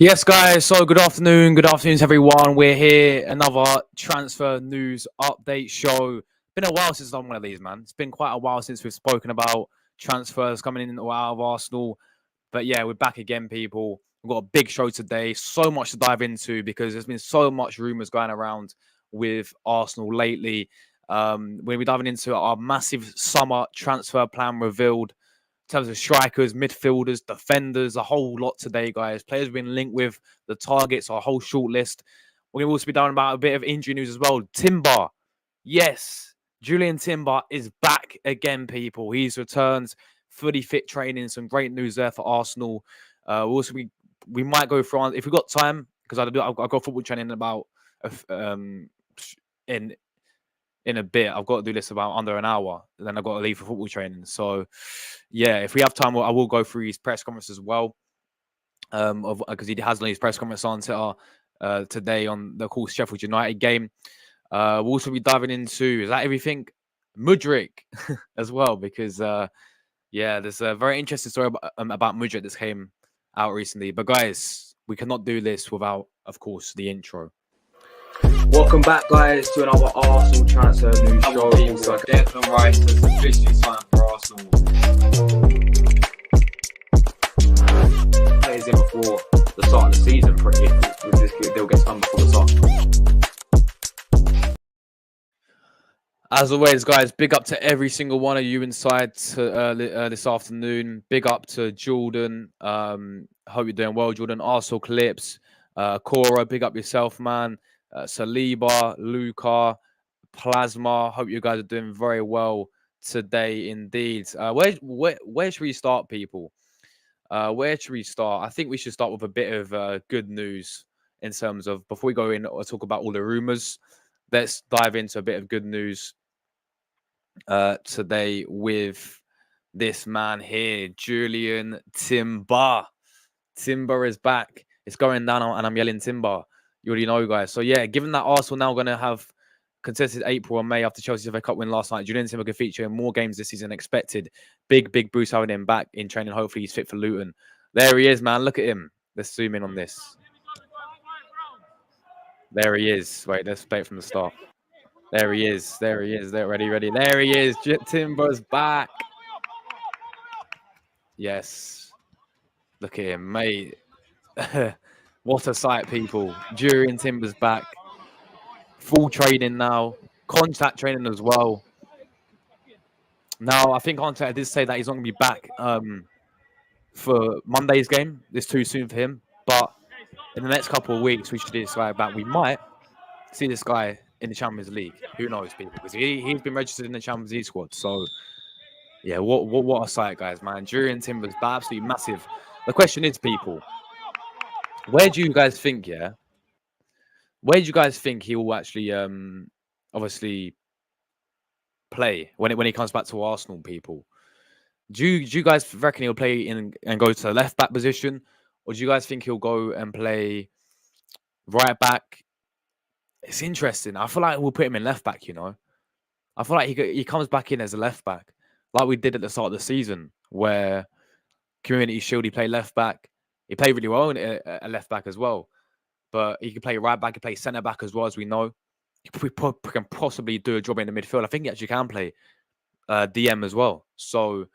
Yes, guys. So, good afternoon. Good afternoon to everyone. We're here, another transfer news update show. Been a while since I've done one of these, man. It's been quite a while since we've spoken about transfers coming in or out of Arsenal. But yeah, we're back again, people. We've got a big show today. So much to dive into because there's been so much rumours going around with Arsenal lately. We'll be diving into our massive summer transfer plan revealed in terms of strikers, midfielders, defenders, a whole lot today, guys. Players have been linked with the targets, our whole short list. We're going to also be down about a bit of injury news as well. Timber, yes, Julian Timber is back again, people. He's returned, fully fit training. Some great news there for Arsenal. We might go through if we've got time because I've got football training in about in in a bit. I've got to do this about under an hour. And then I've got to leave for football training. So, yeah, if we have time, I will go through his press conference as well. Because he has his press conference on today on the course Sheffield United game. We'll also be diving into, is that everything? Mudryk as well, because there's a very interesting story about Mudryk that came out recently. But guys, we cannot do this without, of course, the intro. Welcome back, guys, to another Arsenal transfer news show. Declan Rice has officially signed for Arsenal. Plays in before the start of the season, pretty. If this deal gets done before the start. As always, guys, big up to every single one of you inside this afternoon. Big up to Jordan. Hope you're doing well, Jordan. Arsenal Clips. Cora, big up yourself, man. Saliba, Luca, Plasma. Hope you guys are doing very well today, indeed. Where should we start, people? Where should we start? I think we should start with a bit of good news in terms of, before we go in or talk about all the rumors, let's dive into a bit of good news today with this man here, Julian Timber. Timber is back. It's going down, and I'm yelling Timber. You already know, guys. So, yeah, given that Arsenal now going to have contested April and May after Chelsea's FA Cup win last night, Julian Timber could feature in more games this season than expected. Big boost having him back in training. Hopefully, he's fit for Luton. There he is, man. Look at him. Let's zoom in on this. There he is. Wait, let's play it from the start. There he is. There he is. There, ready. There he is. Timber's back. Yes. Look at him, mate. What a sight, people. Julian Timber's back. Full training now. Contact training as well. Now, I think Contact did say that he's not going to be back for Monday's game. It's too soon for him. But in the next couple of weeks, we should see this guy back. We might see this guy in the Champions League. Who knows, people? Because he's been registered in the Champions League squad. So, yeah, what a sight, guys, man. Julian Timber's absolutely massive. The question is, people, where do you guys think, where do you guys think he will actually obviously play when he comes back to Arsenal, people? Do you guys reckon he'll play in and go to the left back position? Or do you guys think he'll go and play right back? It's interesting. I feel like we'll put him in left back, I feel like he comes back in as a left back, like we did at the start of the season, where Community Shield, he played left back. He played really well at left back as well. But he can play right back, he can play centre back as well, as we know. He can possibly do a job in the midfield. I think he actually can play DM as well. So,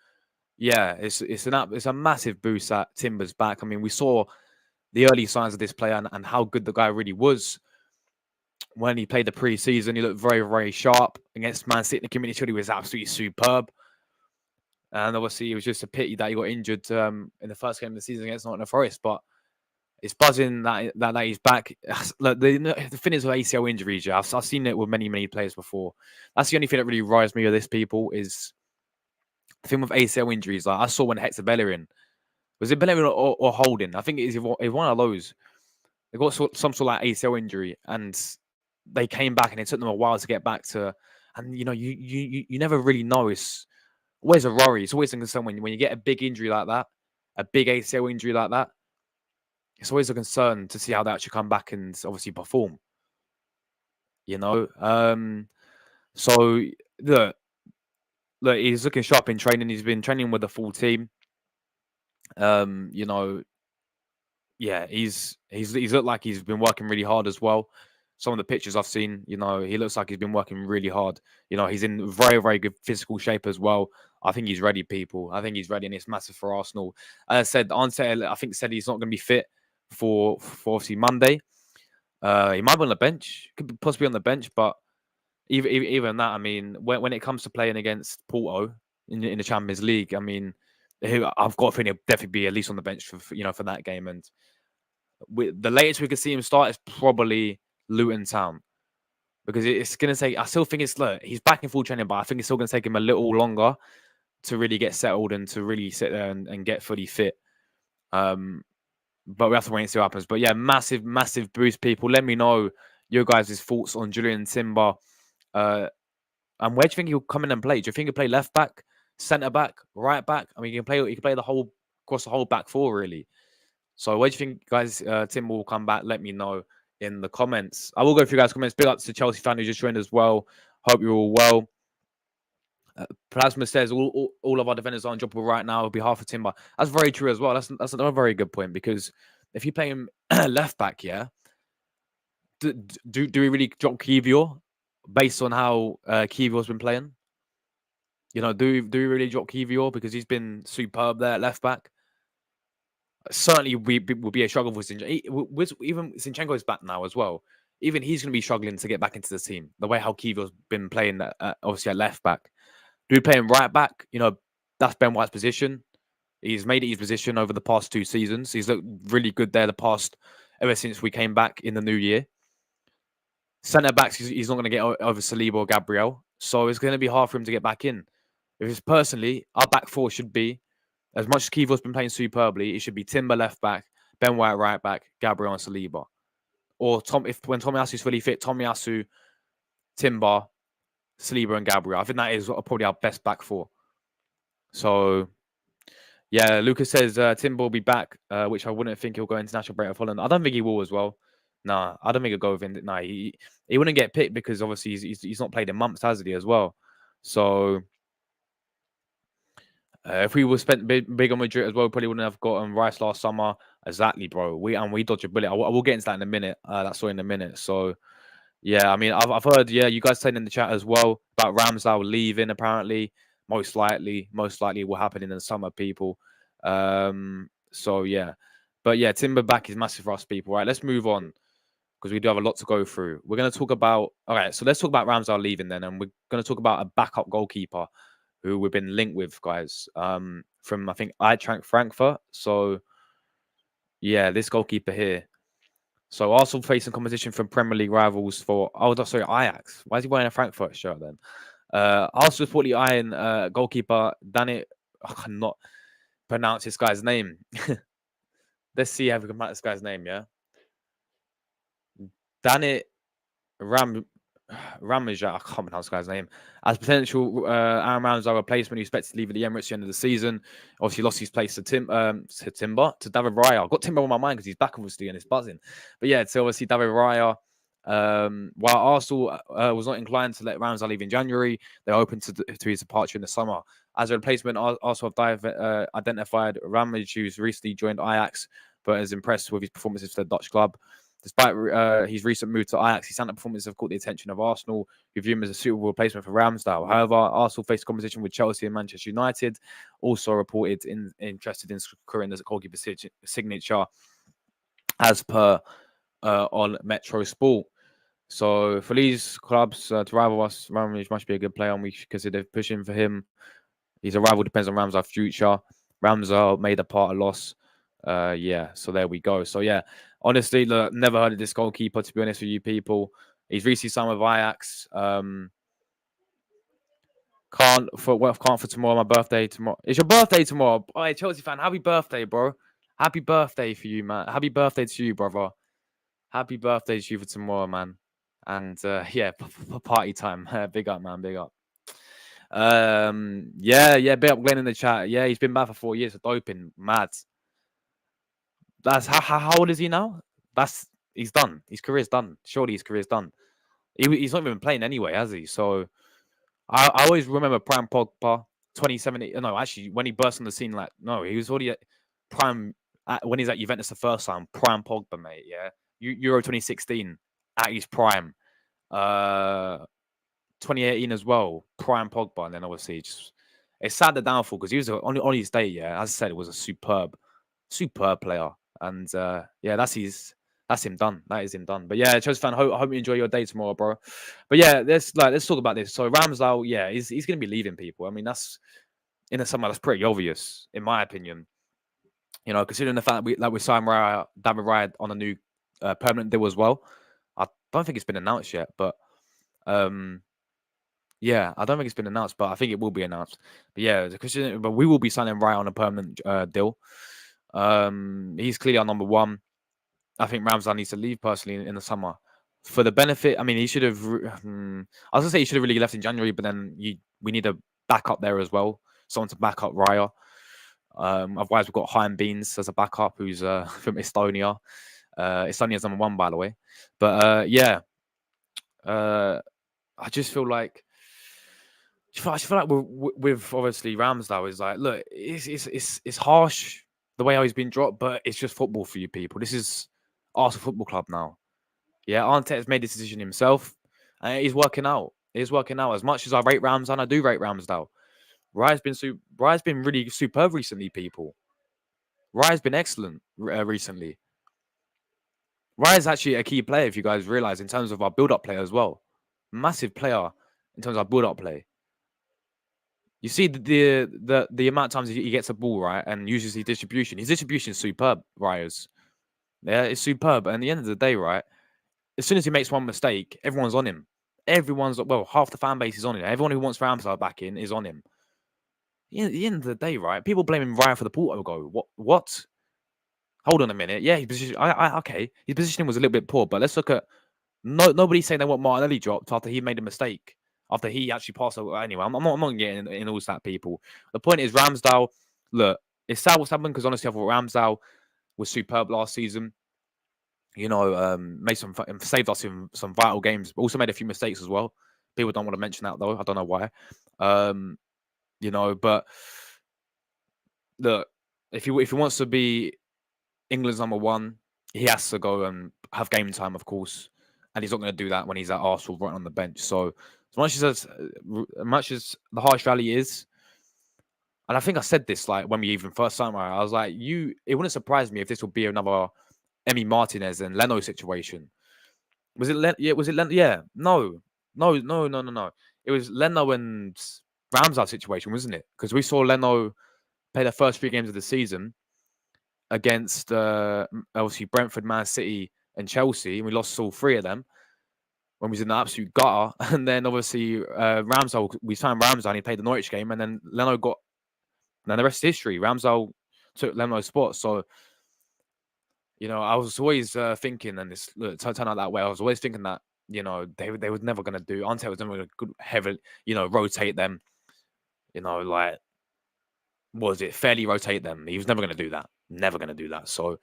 yeah, it's a massive boost at Timber's back. I mean, we saw the early signs of this player and how good the guy really was when he played the pre-season. He looked very, very sharp against Man City in the Community Shield. He was absolutely superb. And obviously, it was just a pity that he got injured in the first game of the season against Nottingham Forest. But it's buzzing that he's back. Look, the thing is with ACL injuries, I've seen it with many players before. That's the only thing that really worries me with this, people, is the thing with ACL injuries. Like I saw when Hector Bellerin, was it Bellerin or Holding? I think it's one of those. They got some sort of like ACL injury, and they came back, and it took them a while to get back to. And you never really know. It's always a worry. It's always a concern when you get a big injury like that, a big ACL injury like that. It's always a concern to see how they actually come back and obviously perform. So look, he's looking sharp in training. He's been training with the full team. yeah, he's looked like he's been working really hard as well. Some of the pictures I've seen, he looks like he's been working really hard. He's in very, very good physical shape as well. I think he's ready, people. I think he's ready, and it's massive for Arsenal. As I said, Ante, I think, said he's not going to be fit for obviously Monday. He might be on the bench, could be possibly on the bench, but even that, I mean, when it comes to playing against Porto in the Champions League, I mean, I've got a feeling he'll definitely be at least on the bench for that game. And the latest we could see him start is probably Luton Town, because it's going to take. I still think he's back in full training, but I think it's still going to take him a little longer to really get settled and to really sit there and get fully fit. But we have to wait and see what happens. But yeah, massive, massive boost, people. Let me know your guys' thoughts on Julian Timber. And where do you think he'll come in and play? Do you think he'll play left back, centre back, right back? I mean, he can play across the whole back four, really. So where do you think, guys, Timber will come back? Let me know in the comments. I will go through guys' comments. Big up to Chelsea fan who just joined as well. Hope you're all well. Plasma says all of our defenders are undroppable right now on behalf of Timber. That's very true as well. That's another very good point, because if you play him left back, yeah, do we really drop Kivior based on how Kivior's been playing? Do we really drop Kivior because he's been superb there at left back? Certainly, will be a struggle for Zinchenko. Even Zinchenko is back now as well. Even he's going to be struggling to get back into the team. The way how Kivior's been playing, obviously at left back. Do we play him right back? That's Ben White's position. He's made it his position over the past 2 seasons. He's looked really good there ever since we came back in the new year. Centre backs, he's not going to get over Saliba or Gabriel. So it's going to be hard for him to get back in. If it's personally, our back four should be, as much as Kivior's been playing superbly, it should be Timber left back, Ben White right back, Gabriel and Saliba. Or when Tomiyasu's fully fit, Tomiyasu, Timber, Saliba and Gabriel. I think that is probably our best back four. So, yeah, Lucas says Timber will be back, which I wouldn't think he'll go international break of Holland. I don't think he will as well. Nah, I don't think he'll go with him. Nah, he wouldn't get picked because obviously he's not played in months, has he, as well? So, if we were spent big on Madrid as well, probably wouldn't have gotten Rice last summer. Exactly, bro. We dodged a bullet. I will get into that in a minute. That's all in a minute. So, yeah, I mean, I've heard, yeah, you guys saying in the chat as well about Ramsdale leaving. Apparently, most likely will happen in the summer, people. So yeah, but yeah, Timber back is massive for us, people. Right, let's move on because we do have a lot to go through. We're going to talk about. All right, so let's talk about Ramsdale leaving then, and we're going to talk about a backup goalkeeper who we've been linked with, guys. From I think Eintracht Frankfurt. So yeah, this goalkeeper here. So Arsenal facing competition from Premier League rivals for Ajax. Why is he wearing a Frankfurt shirt then? Arsenal reportedly eyeing goalkeeper Danny. I cannot pronounce this guy's name. Let's see how we can pronounce this guy's name. Yeah, Danny Ramajat, I can't pronounce this guy's name, as potential Aaron Ramsdale replacement, who expected to leave at the Emirates at the end of the season. Obviously, lost his place to Timber, to David Raya. I've got Timber on my mind because he's back, obviously, and it's buzzing. But yeah, so obviously, David Raya, while Arsenal was not inclined to let Ramsdale leave in January, they're open to his departure in the summer. As a replacement, Arsenal have identified Ramage, who's recently joined Ajax, but is impressed with his performances for the Dutch club. Despite his recent move to Ajax, his Santa performances have caught the attention of Arsenal, who view him as a suitable replacement for Ramsdale. However, Arsenal faced competition with Chelsea and Manchester United, also reported interested in securing the goalkeeper signature, as per on Metro Sport. So for these clubs to rival us, Ramage must be a good player, and we should consider pushing for him. He's a rival, depends on Ramsdale's future. Ramsdale made a part of loss. Yeah, so there we go. So yeah, honestly, look, never heard of this goalkeeper, to be honest with you people. He's recently signed with Ajax. Can't for tomorrow, my birthday tomorrow. It's your birthday tomorrow. All right, Chelsea fan, happy birthday, bro. Happy birthday for you, man. Happy birthday to you, brother. Happy birthday to you for tomorrow, man. And yeah, party time. Big up, man. Big up. Yeah, big up Glenn in the chat. Yeah, he's been back for 4 years for doping. Mad. That's how old is he now? He's done. His career's done. Surely his career's done. He's not even playing anyway, has he? So I always remember Prime Pogba 2017. No, actually, when he burst on the scene, he was already at prime when he's at Juventus the first time, prime Pogba, mate. Yeah, Euro 2016 at his prime. 2018 as well, prime Pogba, and then obviously it's sad the downfall because he was on his day. Yeah, as I said, it was a superb player, and yeah, that's him done. That is him done. But yeah, Chelsea fan, hope you enjoy your day tomorrow, bro. But yeah, let's talk about this. So Ramsdale, yeah, he's gonna be leaving people. I mean, that's in the summer. That's pretty obvious, in my opinion. You know, considering the fact that we signed David Raya on a new permanent deal as well. I don't think it's been announced yet, but yeah, I don't think it's been announced, but I think it will be announced. But yeah, but we will be signing Raya on a permanent deal. He's clearly our number one. I think Ramsdale needs to leave personally in the summer for the benefit. I mean, he should have. I was gonna say he should have really left in January, but then we need a backup there as well, someone to back up Raya. Otherwise, we've got Chaim Beans as a backup, who's from Estonia. Estonia's number one, by the way. But yeah, I just feel like. I feel like with obviously Ramsdale is like, look, it's harsh the way how he's been dropped, but it's just football for you people. This is Arsenal Football Club now. Yeah, Arteta's made this decision himself, and he's working out. It's working out. As much as I rate Ramsdale, I do rate Ramsdale. Raya's been really superb recently, people. Raya's been excellent recently. Raya's actually a key player, if you guys realize, in terms of our build-up play as well. Massive player in terms of our build-up play. You see the amount of times he gets a ball, right, and uses his distribution. His distribution is superb, Raya's. Yeah, it's superb. And at the end of the day, right, as soon as he makes one mistake, everyone's on him. Half the fan base is on him. Everyone who wants Ramsdale back in is on him. At the end of the day, right, people blaming Raya for the Porto goal. What? Hold on a minute. Yeah, his position. Okay, his positioning was a little bit poor, but let's look at. Nobody's saying they want Martinelli dropped after he made a mistake. After he actually passed over. Anyway, I'm not getting in all that, people. The point is, Ramsdale, look, it's sad what's happened because honestly, I thought Ramsdale was superb last season. You know, saved us in some vital games, but also made a few mistakes as well. People don't want to mention that though. I don't know why. You know, but look, if he wants to be England's number one, he has to go and have game time, of course, and he's not going to do that when he's at Arsenal right on the bench. So as much as the harsh reality is, and I think I said this like when we even first signed, I was like, it wouldn't surprise me if this would be another Emi Martinez and Leno situation. Was it? Yeah, was it? Yeah, no. It was Leno and Ramsdale situation, wasn't it? Because we saw Leno play the first 3 games of the season against obviously Brentford, Man City, and Chelsea, and we lost all 3 of them when we was in the absolute gutter. And then obviously Ramsdale, we signed Ramsdale, and he played the Norwich game, and then Leno got. And then the rest is history. Ramsdale took Leno's spot. So, you know, I was always thinking, and this turned out that way. I was always thinking that, you know, they were never going to do. Ante was never going to heavily, you know, rotate them. You know, like, was it fairly rotate them? He was never going to do that. Never going to do that. So,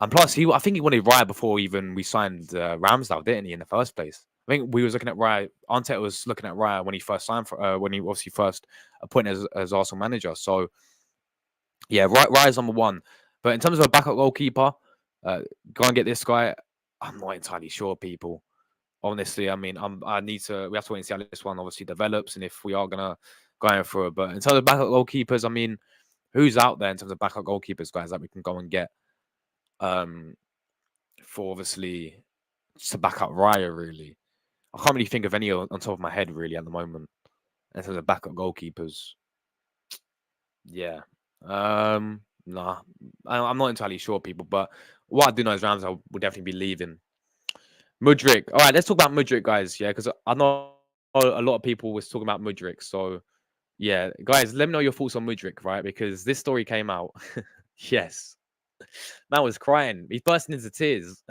and plus, I think he wanted Raya before even we signed Ramsdale, didn't he? In the first place, I think we was looking at Raya. Ante was looking at Raya when he first signed for, when he obviously first appointed as Arsenal manager. So, yeah, Raya's number one. But in terms of a backup goalkeeper, go and get this guy. I'm not entirely sure, people. Honestly, I mean, we have to wait and see how this one obviously develops, and if we are gonna go for it. But in terms of backup goalkeepers, I mean, who's out there in terms of backup goalkeepers, guys, that we can go and get? For obviously to back up Raya, really. I can't really think of any on top of my head, really, at the moment, in terms of backup goalkeepers. Yeah. Nah. I'm not entirely sure, people, but what I do know is Ramsdale will definitely be leaving. Mudryk. All right, let's talk about Mudryk, guys, yeah, because I know a lot of people was talking about Mudryk, so yeah, guys, let me know your thoughts on Mudryk, right? Because this story came out. Yes. Man was crying. He's bursting into tears.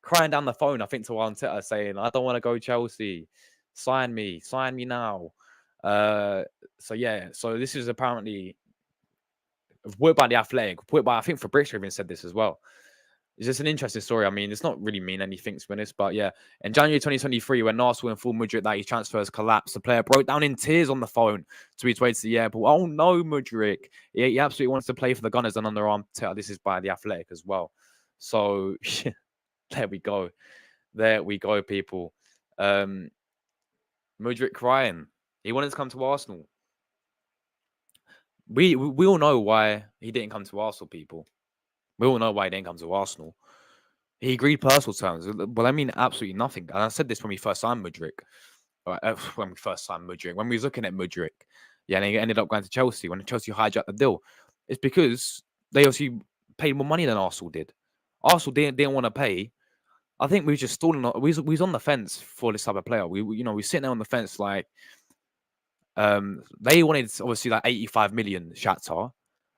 Crying down the phone, I think, to Arteta, saying, I don't want to go Chelsea. Sign me now. So yeah, so this is apparently worked by The Athletic, worked by, I think Fabrizio even said this as well. it's just an interesting story. I mean, it's not really mean anything to be honest, but yeah. In January 2023, when Arsenal informed Mudryk that his transfers collapsed, the player broke down in tears on the phone to his way to the airport. Oh no, Mudryk! He absolutely wants to play for the Gunners and underarm tattoo. This is by The Athletic as well. So there we go. There we go, people. Mudryk crying. He wanted to come to Arsenal. We all know why he didn't come to Arsenal, people. We all know why he didn't come to Arsenal. He agreed personal terms. Well, I mean absolutely nothing. And I said this when we first signed Mudryk. When we was looking at Mudryk. Yeah, and he ended up going to Chelsea when Chelsea hijacked the deal. It's because they obviously paid more money than Arsenal did. Arsenal didn't want to pay. I think we were just stalling. We was on the fence for this type of player. We sitting there on the fence like, they wanted obviously like 85 million Shakhtar,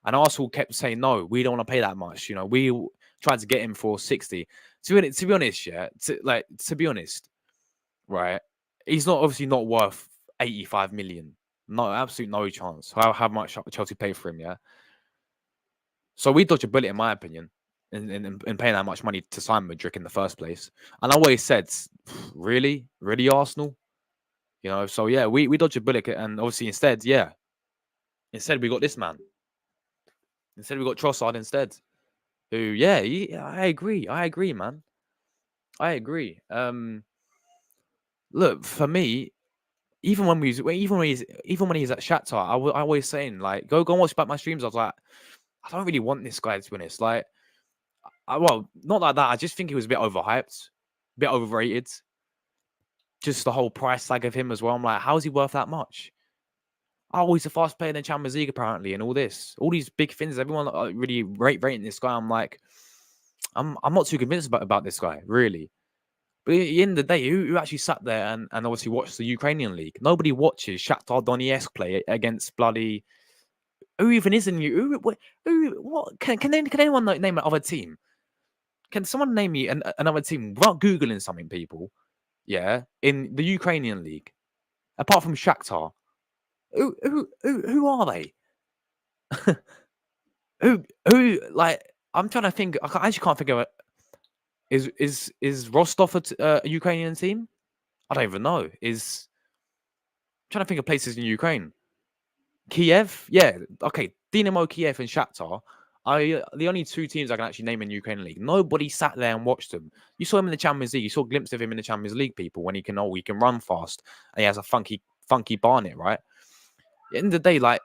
and Arsenal kept saying no, we don't want to pay that much. We tried to get him for 60. To be honest, yeah, to be honest, right? He's obviously not worth 85 million. No, absolutely no chance. How much Chelsea paid for him, yeah. So we dodged a bullet, in my opinion, in paying that much money to sign Mudryk in the first place. And I always said, really Arsenal. So yeah, we dodged a bullet, and obviously instead we got this man. Instead we got Trossard instead, who I agree, man. I agree. Look, for me, even when he's at Shakhtar, I always saying like, go and watch back my streams. I was like, I don't really want this guy, to be honest. Like, well, not like that. I just think he was a bit overhyped, a bit overrated. Just the whole price tag of him as well. I'm like, how is he worth that much? Oh, he's the fast player in the Champions League apparently, and all these big things. Everyone really rating this guy. I'm like, I'm not too convinced about this guy, really. But at the end of the day, who actually sat there and obviously watched the Ukrainian league? Nobody watches Shakhtar Donetsk play against bloody. Who even is in you? What can anyone name another team? Can someone name me another team without googling something, people? Yeah, in the Ukrainian league, apart from Shakhtar, who are they? who like? I'm trying to think. I actually can't think of it. Is Rostov a Ukrainian team? I don't even know. I'm trying to think of places in Ukraine. Kiev, yeah, okay. Dynamo Kiev and Shakhtar are the only two teams I can actually name in Ukrainian league. Nobody sat there and watched them. You saw him in the Champions League. You saw a glimpse of him in the Champions League, people, when he can run fast and he has a funky barnet, right? At the end of the day, like,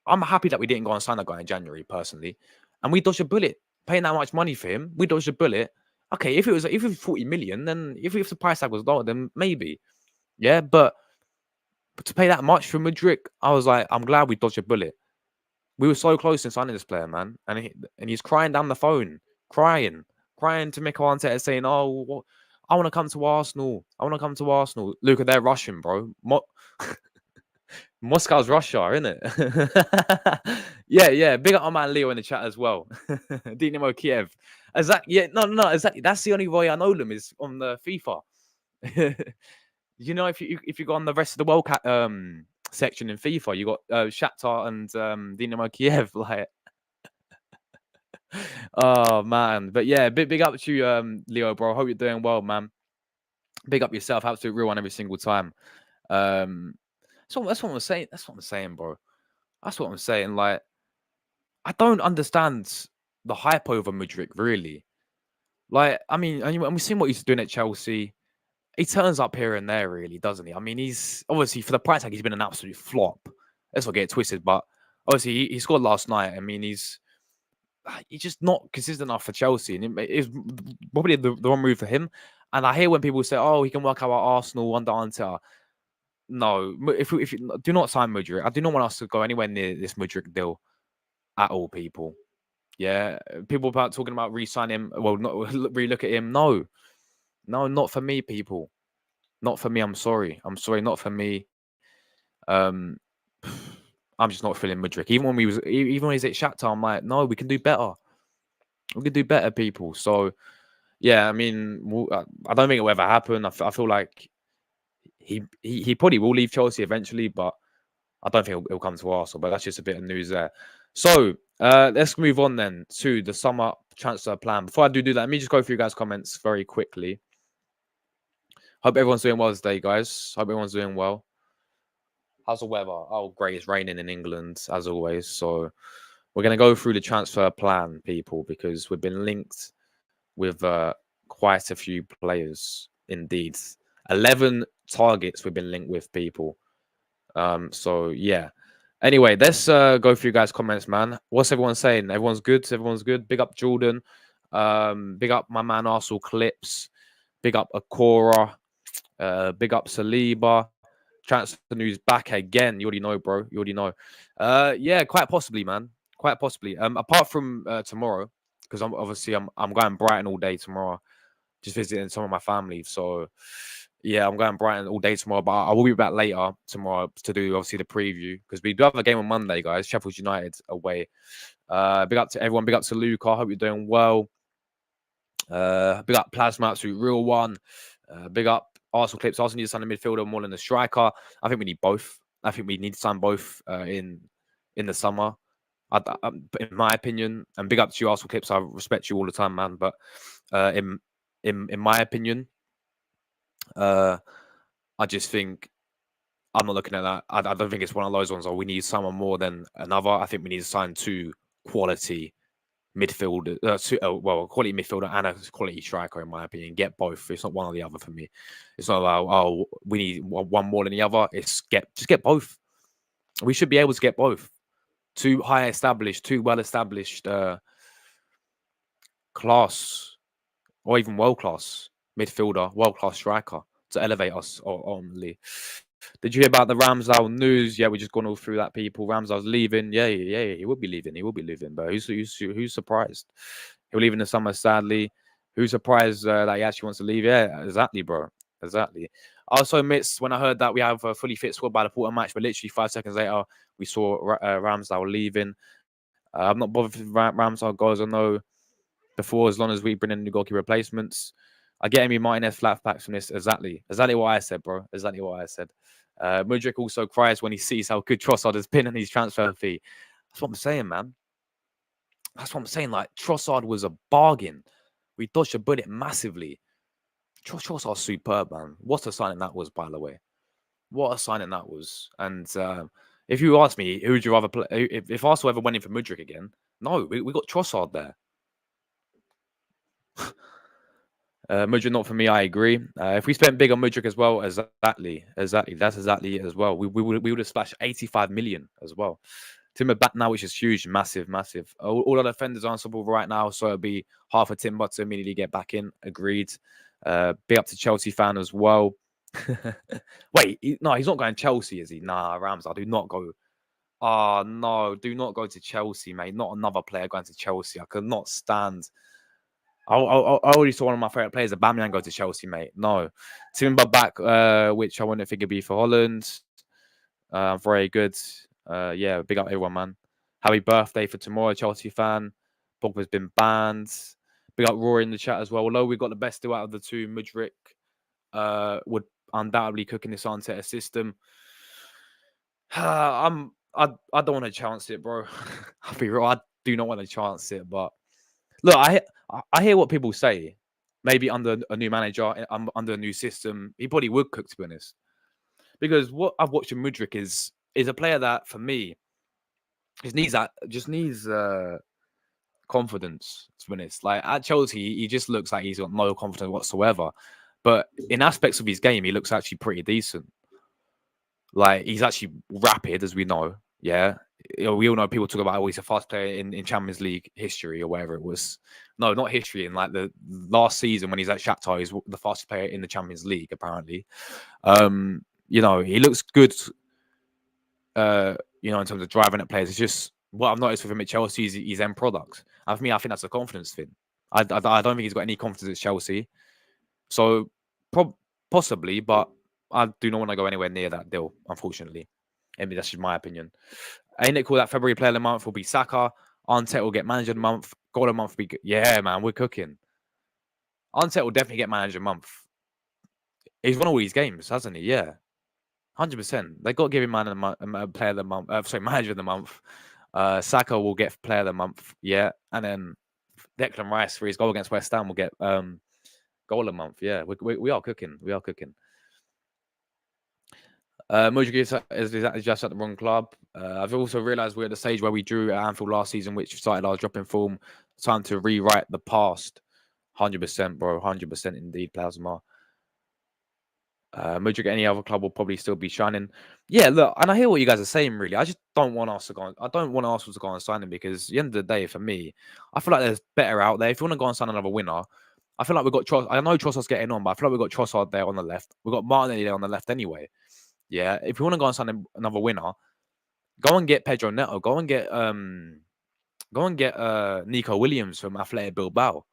I'm happy that we didn't go and sign that guy in January, personally, and we dodged a bullet paying that much money for him. We dodged a bullet. Okay, if it was 40 million, then if the price tag was lower, then maybe, yeah. But to pay that much for Mudryk, I was like, I'm glad we dodged a bullet. We were so close in signing this player, man, and he's crying down the phone, crying to Mikel Arteta, saying, "Oh, I want to come to Arsenal. I want to come to Arsenal." Look, they're Russian, bro. Moscow's Russia, isn't it? yeah. Big up my man Leo in the chat as well. Dynamo Kiev. Exactly. Yeah, no, exactly. That's the only way I know them is on the FIFA. If you go on the rest of the World Cup section in FIFA, you got Shakhtar and Dynamo Kiev. Like, oh man, but yeah, big up to you, Leo, bro. Hope you're doing well, man. Big up yourself. Absolute real one every single time. So that's what I'm saying. That's what I'm saying, bro. That's what I'm saying. Like, I don't understand the hype over Mudryk, really. Like, I mean, and we've seen what he's doing at Chelsea. He turns up here and there, really, doesn't he? I mean, he's obviously, for the price tag, he's been an absolute flop. Let's not get it twisted, but obviously he scored last night. I mean, he's just not consistent enough for Chelsea, and it's probably the wrong move for him. And I hear when people say, "Oh, he can work out at Arsenal under Arteta." No, if you do not sign Mudryk, I do not want us to go anywhere near this Mudryk deal at all, people. Yeah, people about talking about re-sign him. Well, not re-look at him. No, not for me, people. Not for me. I'm sorry, not for me. I'm just not feeling Mudryk. Even when he's at Shakhtar, I'm like, no, we can do better. We can do better, people. So, yeah, I mean, I don't think it will ever happen. I feel like he probably will leave Chelsea eventually, but I don't think he'll come to Arsenal. But that's just a bit of news there. So, Let's move on then to the summer transfer plan. Before I do that, let me just go through you guys' comments very quickly. Hope everyone's doing well today, guys. Hope everyone's doing well. How's the weather? Oh, great. It's raining in England, as always. So we're going to go through the transfer plan, people, because we've been linked with quite a few players, indeed. 11 targets we've been linked with, people. So, yeah. Anyway, let's go through you guys' comments, man. What's everyone saying? Everyone's good? Everyone's good? Big up Jordan. Big up my man Arsenal Clips. Big up Akora. Big up Saliba. Transfer news back again. You already know, bro. You already know. Yeah, quite possibly, man. Quite possibly. Apart from tomorrow, because I'm going Brighton all day tomorrow, just visiting some of my family. So yeah, I'm going Brighton all day tomorrow, but I will be back later tomorrow to do obviously the preview because we do have a game on Monday, guys. Sheffield United away. Big up to everyone. Big up to Luca. Hope you're doing well. Big up Plasma, absolute real one. Big up Arsenal Clips. Arsenal need to sign a midfielder more than a striker. I think we need both. I think we need to sign both in the summer. In my opinion, and big up to you, Arsenal Clips. I respect you all the time, man. But in my opinion, I just think I'm not looking at that. I don't think it's one of those ones. We need someone more than another. I think we need to sign two quality midfielder, quality midfielder and a quality striker, in my opinion. Get both. It's not one or the other for me. It's not like, we need one more than the other. Just get both. We should be able to get both. Two well-established class or even world-class midfielder, world-class striker to elevate us ultimately. Did you hear about the Ramsdale news? Yeah, we just gone all through that, people. Ramsdale's leaving. Yeah, he will be leaving. He will be leaving. But who's surprised? He'll leave in the summer, sadly. Who's surprised that he actually wants to leave? Yeah, exactly, bro. Exactly. I also missed when I heard that we have a fully fit squad by the quarter match, but literally 5 seconds later, we saw Ramsdale leaving. I'm not bothered if Ramsdale goes. I know before, as long as we bring in new goalkeeper replacements. I get Emi Martinez flat backs from this. Exactly what I said, bro. Exactly what I said. Mudryk also cries when he sees how good Trossard has been and his transfer fee. That's what I'm saying, man. That's what I'm saying. Like, Trossard was a bargain. We dodged a bullet massively. Trossard's superb, man. What a signing that was, by the way. What a signing that was. And if you ask me, who would you rather play? If Arsenal ever went in for Mudryk again, no, we got Trossard there. Mudryk, not for me. I agree. If we spent big on Mudryk as well, exactly. That's exactly it as well. We would have splashed 85 million as well. Timber back now, which is huge, massive. All our defenders are unstoppable right now, so it'll be half a Timber to immediately get back in. Agreed. Big up to Chelsea fan as well. Wait, no, he's not going Chelsea, is he? Nah, Ramsdale, do not go. Oh no, do not go to Chelsea, mate. Not another player going to Chelsea. I could not stand. I already saw one of my favorite players, Aubameyang, go to Chelsea, mate. No. Timber back, which I wouldn't think it'd be for Holland. Very good. Yeah, big up everyone, man. Happy birthday for tomorrow, Chelsea fan. Pogba's been banned. Big up Rory in the chat as well. Although we got the best deal out of the two, Mudryk would undoubtedly cook in this Arteta system. I don't want to chance it, bro. I'll be real. I do not want to chance it, but look, I hear what people say. Maybe under a new manager, under a new system, he probably would cook, to be honest. Because what I've watched in Mudryk is a player that, for me, just needs confidence, to be honest. Like, at Chelsea, he just looks like he's got no confidence whatsoever. But in aspects of his game, he looks actually pretty decent. Like, he's actually rapid, as we know. Yeah. We all know people talk about, he's a fast player in Champions League history or whatever it was. No, not history. In like the last season when he's at Shakhtar, he's the fastest player in the Champions League, apparently. He looks good, in terms of driving at players. It's just what I've noticed with him at Chelsea is his end product. And for me, I think that's a confidence thing. I don't think he's got any confidence at Chelsea. So possibly, but I do not want to go anywhere near that deal, unfortunately. I mean, that's just my opinion. Ain't it cool that February player of the month will be Saka? Arteta will get manager of the month. Goal of the month will be... Yeah, man, we're cooking. Arteta will definitely get manager of the month. He's won all these games, hasn't he? Yeah. 100%. They got to give him player of the month. Manager of the month. Saka will get player of the month, yeah, and then Declan Rice for his goal against West Ham will get goal of the month. Yeah, we are cooking. We are cooking. Mudryk is just at the wrong club. I've also realised we're at the stage where we drew at Anfield last season, which started our drop in form. Time to rewrite the past. 100%, bro. 100% indeed, Plasma. Mudryk, any other club will probably still be shining. Yeah, look, and I hear what you guys are saying. Really, I just don't want us to go. I don't want Arsenal to go and sign him because at the end of the day, for me, I feel like there's better out there. If you want to go and sign another winner, I feel like we've got Trossard. I know Trossard's getting on, but I feel like we've got Trossard there on the left. We've got Martinelli there on the left anyway. Yeah, if you want to go and sign another winner, go and get Pedro Neto. Go and get Nico Williams from Athletic Bilbao.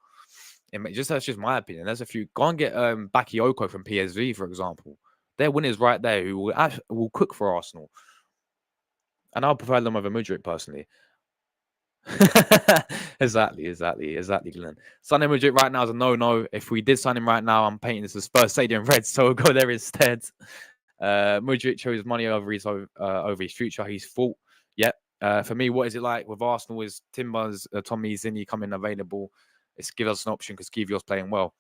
That's just my opinion. There's a few. Go and get Bakayoko from PSV, for example. They're winners right there who will cook for Arsenal. And I'll prefer them over Mudryk personally. exactly, Glenn. Signing Mudryk right now is a no-no. If we did sign him right now, I'm painting this as Spurs Stadium red, so we'll go there instead. Mudryk chose money over his future. His fault. Yep. For me, what is it like with Arsenal is Timbers, Toney, Zinni coming available. It's give us an option because Kivior's playing well.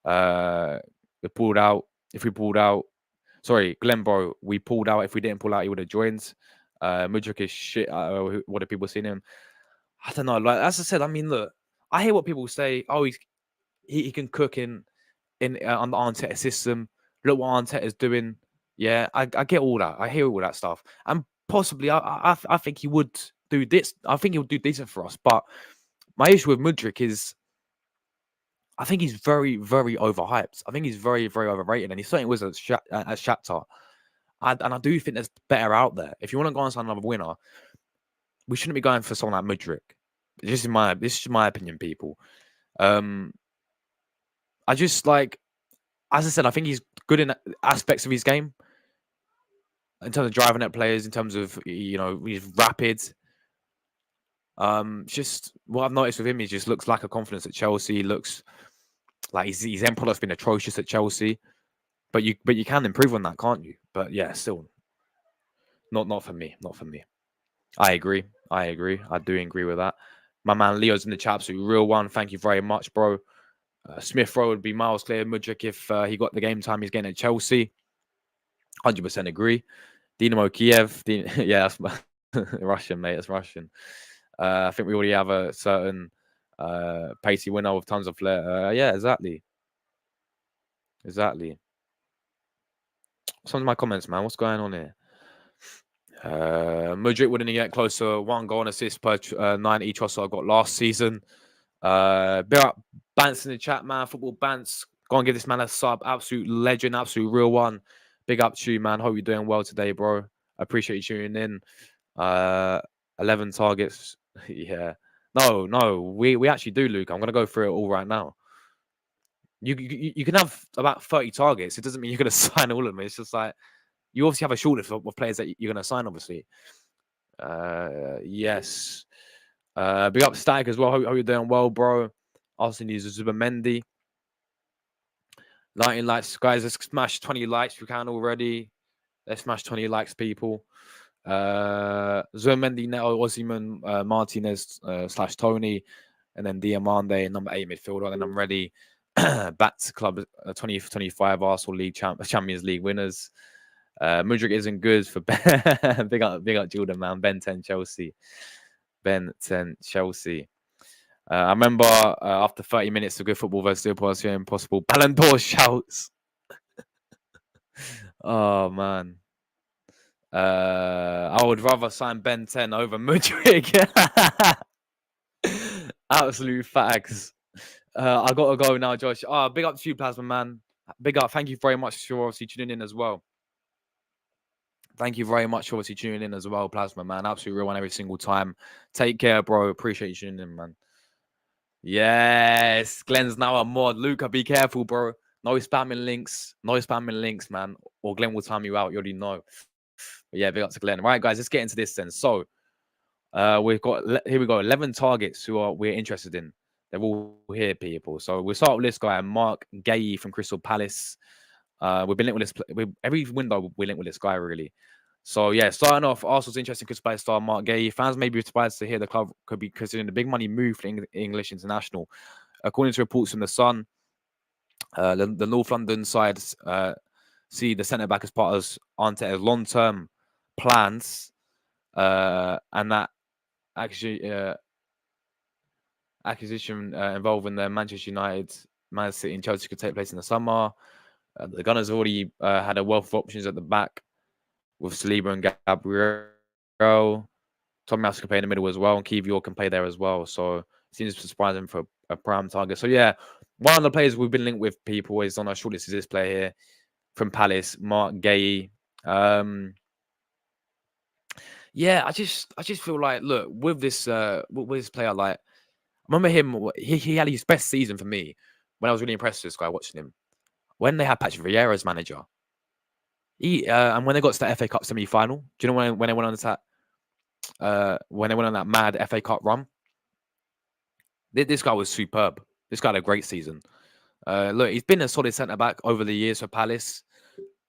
We pulled out. If we pulled out, sorry, Glenn, bro, we pulled out. If we didn't pull out, he would have joined. Mudryk is shit. What are people seeing him? I don't know. Like as I said, I mean, look, I hear what people say. Oh, he can cook on the Arteta system. Look what Arteta's doing. Yeah, I get all that. I hear all that stuff, and possibly I think he would do this. I think he'll do decent for us. But my issue with Mudryk is I think he's very, very overhyped. I think he's very, very overrated, and he certainly was at Shakhtar. And I do think there's better out there. If you want to go and sign another winner, we shouldn't be going for someone like Mudryk. This is my opinion, people. I just like, as I said, I think he's good in aspects of his game. In terms of driving at players, in terms of he's rapid. Just what I've noticed with him, he just looks lack of confidence at Chelsea. He looks like his end product's been atrocious at Chelsea. But you can improve on that, can't you? But yeah, still, not for me. Not for me. I agree. I do agree with that. My man Leo's in the chat, so real one. Thank you very much, bro. Smith Rowe would be miles clear Mudryk if he got the game time he's getting at Chelsea. 100% agree. Dynamo Kiev. Yeah, that's Russian, mate. That's Russian. I think we already have a certain pacey winner with tons of flair. Yeah, exactly. Some of my comments, man. What's going on here? Mudryk wouldn't get close to 1 goal and assist per 90 Trossard got last season. Big up Bants in the chat, man. Football Bants. Go and give this man a sub. Absolute legend, absolute real one. Big up to you, man. Hope you're doing well today, bro. I appreciate you tuning in. 11 targets. Yeah. No. We actually do, Luke. I'm going to go through it all right now. You can have about 30 targets. It doesn't mean you're going to sign all of them. It's just like, you obviously have a short list of players that you're going to sign, obviously. Yes. Big up Static as well. Hope you're doing well, bro. Arsenal needs Zubimendi. 19 likes. Guys, let's smash 20 likes if we can already. Let's smash 20 likes, people. Zubimendi, Neto, Oismhen, Martinez / Toney, and then Diamande, number 8 midfielder. And then I'm ready. Back to club 2025 Arsenal League Champions League winners. Mudryk isn't good for Ben. big up Jordan, man. Ben 10 Chelsea. I remember after 30 minutes of good football versus Liverpool, impossible Ballon d'Or shouts. Oh man. I would rather sign Ben 10 over Mudryk. Absolute facts. I gotta go now, Josh. Big up to you, Plasma, man. Big up. Thank you very much for obviously tuning in as well. Thank you very much for obviously tuning in as well, Plasma, man. Absolutely real one every single time. Take care, bro. Appreciate you tuning in, man. Yes. Glenn's now a mod. Luca, be careful, bro. No spamming links, man. Or Glenn will time you out. You already know. But yeah, big up to Glenn. Right, guys, let's get into this then. So, here we go. 11 targets who we're interested in. They're all here, people. So we'll start with this guy, Mark Gay from Crystal Palace. We've been linked with this. Every window we're linked with this guy, really. So yeah, starting off, Arsenal's interesting because player star Mark Gay. Fans may be surprised to hear the club could be considering a big money move for English international. According to reports from the Sun, the North London side see the centre back as part of Arteta's long-term plans, and that actually acquisition involving the Manchester United, Man City, and Chelsea could take place in the summer. The Gunners already had a wealth of options at the back with Saliba and Gabriel. Tomiyasu can play in the middle as well, and Kiwior can play there as well. So it seems surprising for a prime target. So yeah, one of the players we've been linked with, people, is on our shortlist is this player here from Palace, Mark Gay. Yeah, I just feel like, look, with this player, like, I remember him. He had his best season for me when I was really impressed with this guy watching him. When they had Patrick Vieira as manager, and when they got to the FA Cup semi-final, do you know when they went on that mad FA Cup run? This guy was superb. This guy had a great season. Look, he's been a solid centre back over the years for Palace.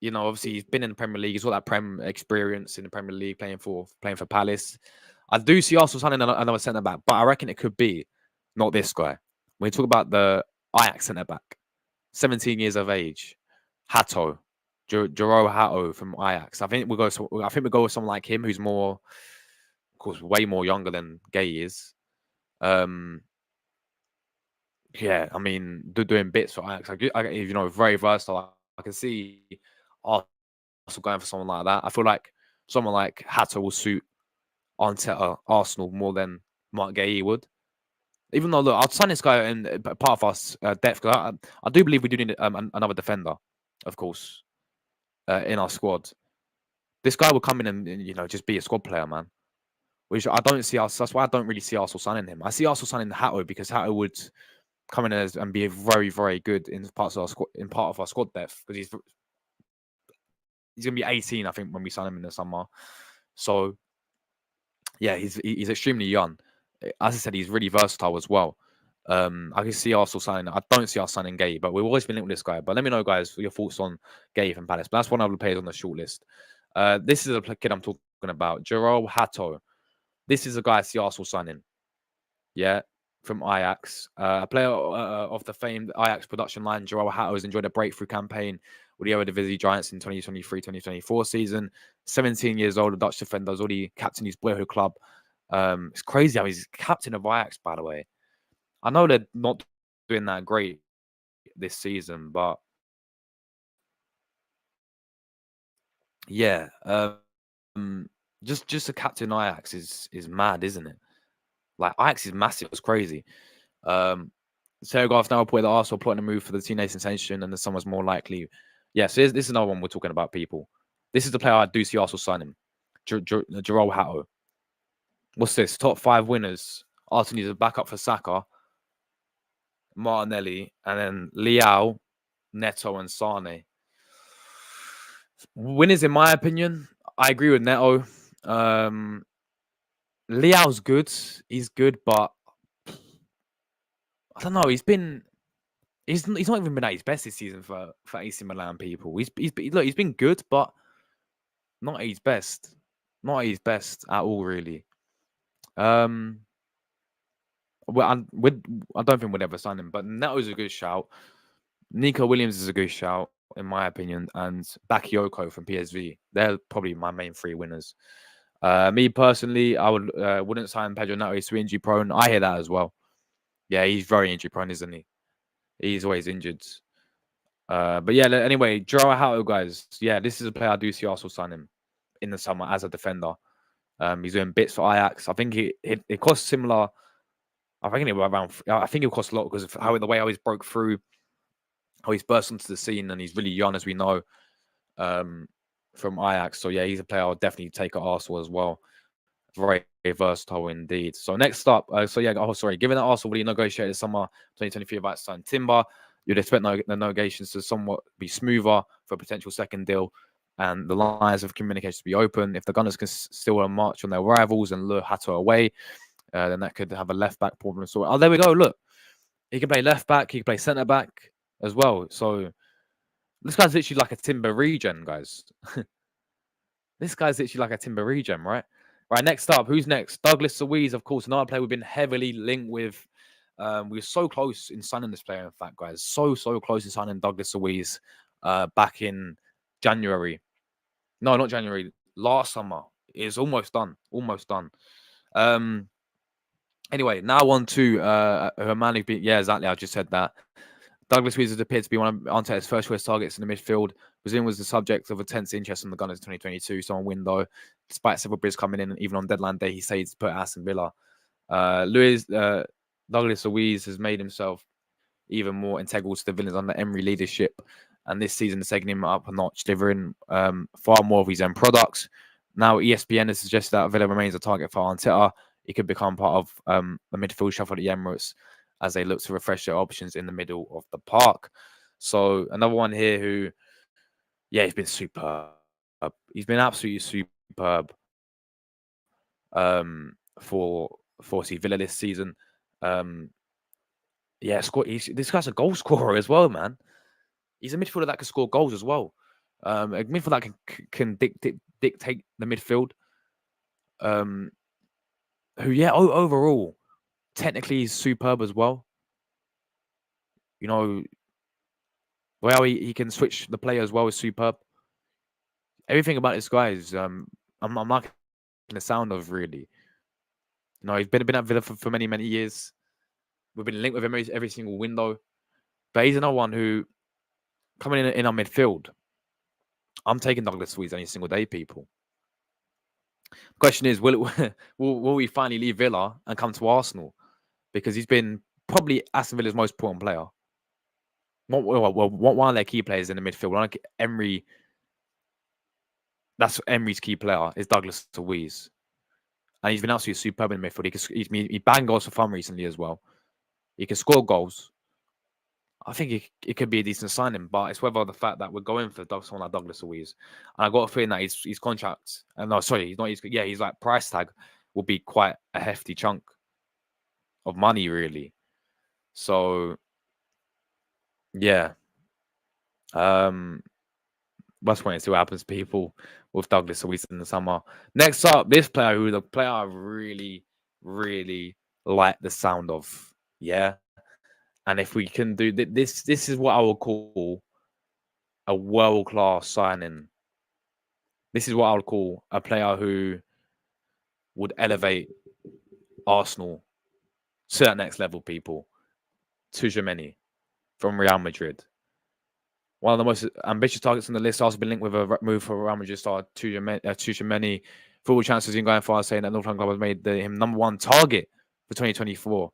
You know, obviously he's been in the Premier League. He's got that Prem experience in the Premier League, playing for Palace. I do see Arsenal signing another centre back, but I reckon it could be not this guy. When you talk about the Ajax centre back, 17 years of age, Hato, Jero Hato from Ajax. I think we go with someone like him who's more, of course, way more younger than Gay is. Yeah, I mean, doing bits for Ajax. You know, very versatile. I can see Arsenal going for someone like that. I feel like someone like Hato will suit Arteta, Arsenal, more than Mark Gay would. Even though, look, I'll sign this guy in part of us depth. I do believe we do need another defender, of course, in our squad. This guy will come in and, you know, just be a squad player, man. Which I don't see us. That's why I don't really see Arsenal signing him. I see Arsenal signing Hato because Hato would come in and be very, very good in parts of our squad, in part of our squad depth, because he's gonna be 18, I think, when we sign him in the summer. So yeah, he's extremely young. As I said, he's really versatile as well. I can see Arsenal signing. I don't see us signing Gay, but we've always been linked with this guy. But let me know, guys, your thoughts on Gay from Palace. But that's one of the players on the shortlist. This is a kid I'm talking about, Jero Hato. This is a guy I see Arsenal signing. Yeah, from Ajax. A player of the famed Ajax production line, Jero Hato, has enjoyed a breakthrough campaign with the Eredivisie Giants in 2023-2024 season. 17 years old, a Dutch defender, has already captained his boyhood club. It's crazy how he's captain of Ajax, by the way. I know they're not doing that great this season, but yeah, just a captain Ajax is mad, isn't it? Like, Ajax is massive. It's crazy. Telegraph now reported that Arsenal plotting a move for the teenage sensation, and the summer's more likely. Yeah, so this is another one we're talking about, people. This is the player I do see Arsenal signing, Jero Hato. What's this? Top 5 winners. Arsenal needs a backup for Saka, Martinelli, and then Leao, Neto, and Sane. Winners, in my opinion, I agree with Neto. Leao's good. He's good, but I don't know. He's not even been at his best this season for AC Milan, people. He's been good, but not at his best. Not at his best at all, really. Well, I don't think we'd ever sign him, but Neto's a good shout. Nico Williams is a good shout, in my opinion, and Bakayoko from PSV. They're probably my main 3 winners. Me personally, I wouldn't sign Pedro Neto. He's too injury prone. I hear that as well. Yeah, he's very injury prone, isn't he? He's always injured. But yeah, anyway, Jero Hato, guys. Yeah, this is a player I do see Arsenal sign him in the summer as a defender. He's doing bits for Ajax. I think it costs similar. I think it costs a lot because of the way how he's broke through, how he's burst onto the scene, and he's really young, as we know, from Ajax. So yeah, he's a player I'll definitely take at Arsenal as well. Very versatile indeed. So next up, given that Arsenal really negotiated summer 2023 about signing Timber, you'd expect the negotiations to somewhat be smoother for a potential second deal, and the lines of communication to be open. If the Gunners can still march on their rivals and lure Hato away, then that could have a left back problem. So there we go. Look, he can play left back, he can play centre back as well. So this guy's literally like a Timber regen, guys. This guy's literally like a Timber regen, right? Right, next up, who's next? Douglas Luiz, of course, another player we've been heavily linked with. We were so close in signing this player, in fact, guys. So close in signing Douglas Luiz back in January. No, not January. Last summer. It's almost done. Almost done. Anyway, now on to a man who's been... Yeah, exactly. I just said that. Douglas Luiz has appeared to be one of Arteta's first choice targets in the midfield. Brazilian was the subject of intense interest in the Gunners 2022 summer window. Despite several bids coming in, and even on deadline day, he stayed to put Aston Villa. Douglas Luiz has made himself even more integral to the Villains under Emery leadership, and this season has taken him up a notch, delivering far more of his own products. Now, ESPN has suggested that Villa remains a target for Arteta. He could become part of the midfield shuffle at the Emirates as they look to refresh their options in the middle of the park. So another one here who, yeah, he's been superb. He's been absolutely superb for Villa this season. Yeah, this guy's a goal scorer as well, man. He's a midfielder that can score goals as well. A midfielder that can dictate the midfield. Who, yeah, overall, technically he's superb as well. You know, well, he can switch the play as well is superb. Everything about this guy is I'm liking the sound of, really. You know, he's been at Villa for many years. We've been linked with him every single window. But he's another one who, coming in our midfield, I'm taking Douglas Luiz any single day, people. The question is, will we finally leave Villa and come to Arsenal? Because he's been probably Aston Villa's most important player. One of their key players in the midfield. Like Emery, that's Emery's key player, is Douglas Luiz. And he's been absolutely superb in midfield. He banged goals for fun recently as well. He can score goals. I think it could be a decent signing, but it's whether the fact that we're going for someone like Douglas Luiz. And I got a feeling that his contract, his like price tag will be quite a hefty chunk of money, really. So, yeah. Let's wait and see what happens, people, with Douglas Luiz in the summer. Next up, this player, who the player I really, really like the sound of. Yeah. And if we can do this is what I would call a world-class signing. This is what I would call a player who would elevate Arsenal to that next level, people. Tchouaméni from Real Madrid. One of the most ambitious targets on the list, also been linked with a move for Real Madrid star Tchouaméni. Football Chances has been going far, saying that Northern Club has made him number one target for 2024.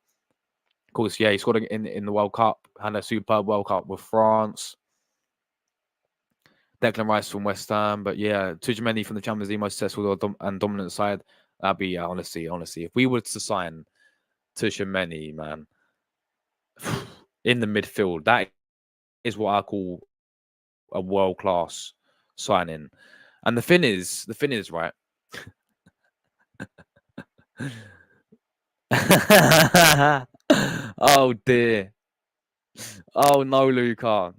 Of course, yeah, he scored in the World Cup, had a superb World Cup with France. Declan Rice from West Ham, but yeah, Tchouaméni from the Champions League, most successful and dominant side. That'd be honestly, if we were to sign Tchouaméni, man, in the midfield, that is what I call a world-class signing. And the thing is, right? Oh dear. Oh no, Luca,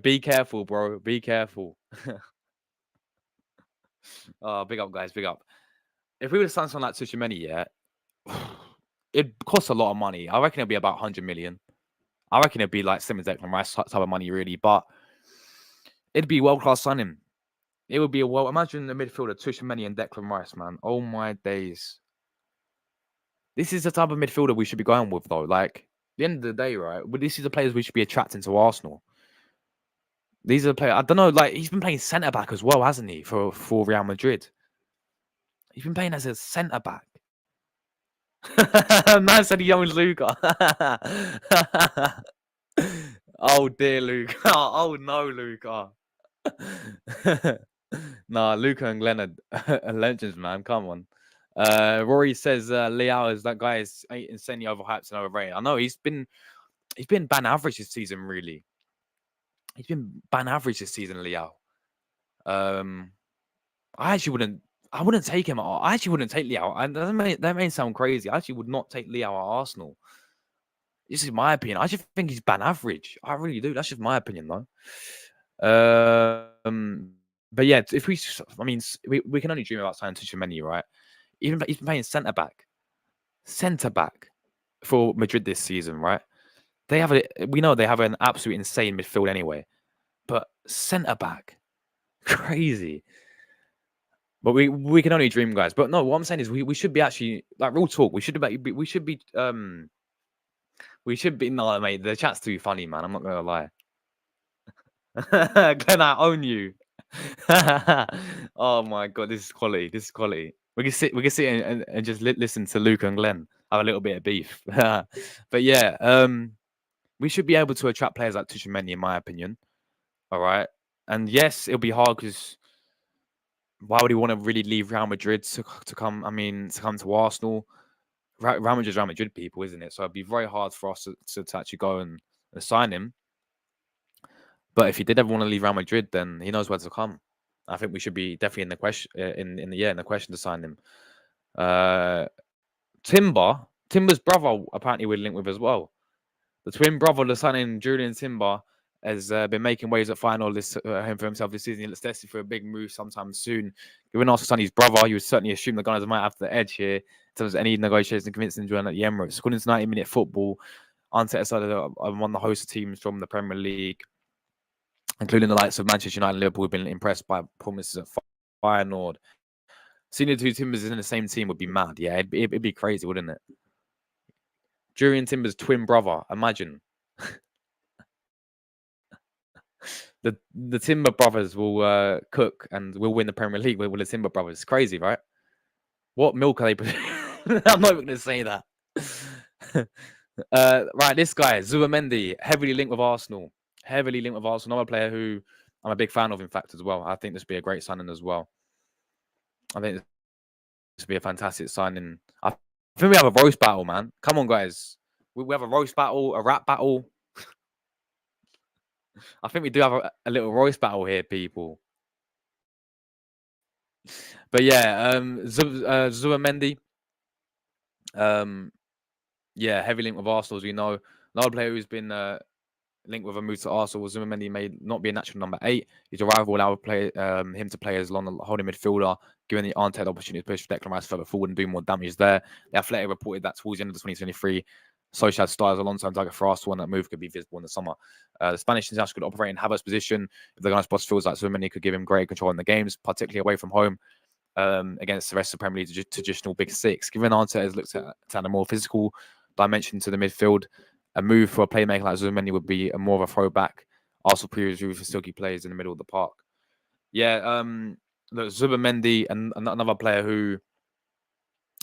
be careful, bro. Be careful. Big up, guys. Big up. If we were to sign someone like Tchouaméni, yeah, it costs a lot of money. I reckon it'd be about 100 million. I reckon it'd be like Simmons, Declan Rice type of money, really. But it'd be world-class signing. It would be imagine the midfielder, Tchouaméni and Declan Rice, man. Oh my days. This is the type of midfielder we should be going with, though. Like, at the end of the day, right? But this is the players we should be attracting to Arsenal. These are the players. I don't know. Like, he's been playing centre back as well, hasn't he? For Real Madrid. He's been playing as a centre back. Man said he owns Luca. Oh dear, Luca. Oh no, Luca. Nah, Luca and Glenn are legends, man. Come on. Rory says Leao is that guy is insanely overhyped and overrated. I know he's been ban average this season, really. He's been ban average this season, Leao. I wouldn't take him. I actually wouldn't take Leao. That may sound crazy. I actually would not take Leao at Arsenal. This is my opinion. I just think he's ban average. I really do. That's just my opinion, though. But yeah, if we can only dream about signing Toney, right? Even he's been playing centre back for Madrid this season, right? We know they have an absolute insane midfield anyway, but centre back, crazy. But we can only dream, guys. But no, what I'm saying is we should be actually, like, real talk. We should be no, mate. The chat's too funny, man. I'm not gonna lie. Glenn, I own you. Oh my god, this is quality. This is quality. We can sit and just listen to Luke and Glenn have a little bit of beef. But yeah, we should be able to attract players like Toney, in my opinion. All right, and yes, it'll be hard because why would he want to really leave Real Madrid to come? I mean, to come to Arsenal. Real Madrid's Real Madrid, people, isn't it? So it'd be very hard for us to actually go and sign him. But if he did ever want to leave Real Madrid, then he knows where to come. I think we should be definitely in the question in the question to sign him. Timber's brother apparently we're linked with as well. The twin brother, the son in Julian Timber, has been making waves at final him for himself this season. He looks destined for a big move sometime soon. Given also Sonny's brother, you would certainly assume the Gunners might have the edge here in terms of any negotiations and convincing him to join at the Emirates. According to 90-minute football, Arteta said one of the host teams from the Premier League, including the likes of Manchester United and Liverpool, have been impressed by performances at Feyenoord. Seeing the two Timbers in the same team would be mad. Yeah, it'd be crazy, wouldn't it? Julian Timber's twin brother, imagine. The Timber brothers will cook and will win the Premier League with the Timber brothers. It's crazy, right? What milk are they? I'm not even going to say that. Right, this guy, Zubimendi, heavily linked with Arsenal. Another player who I'm a big fan of, in fact, as well. I think this would be a great signing as well. I think this would be a fantastic signing. I think we have a roast battle, man. Come on, guys. We have a roast battle, a rap battle. I think we do have a little roast battle here, people. But yeah, Zubimendi. Yeah, heavy link with Arsenal, as we know. Another player who's been linked with a move to Arsenal. Zubimendi may not be a natural number 8. His arrival will allow him to play as long a holding midfielder, giving the Arteta the opportunity to push Declan Rice further forward and do more damage there. The Athletic reported that towards the end of the 2023, Solskjaer stars alongside target for Arsenal, and that move could be visible in the summer. The Spanish international could operate in Havertz's position if the Gunners' boss feels like Zubimendi could give him great control in the games, particularly away from home. Against the rest of the Premier League traditional Big Six. Given Arteta has looked at a more physical dimension to the midfield, a move for a playmaker like Zubimendi would be more of a throwback. Arsenal previously for silky plays in the middle of the park. Yeah, look, Zubimendi and another player who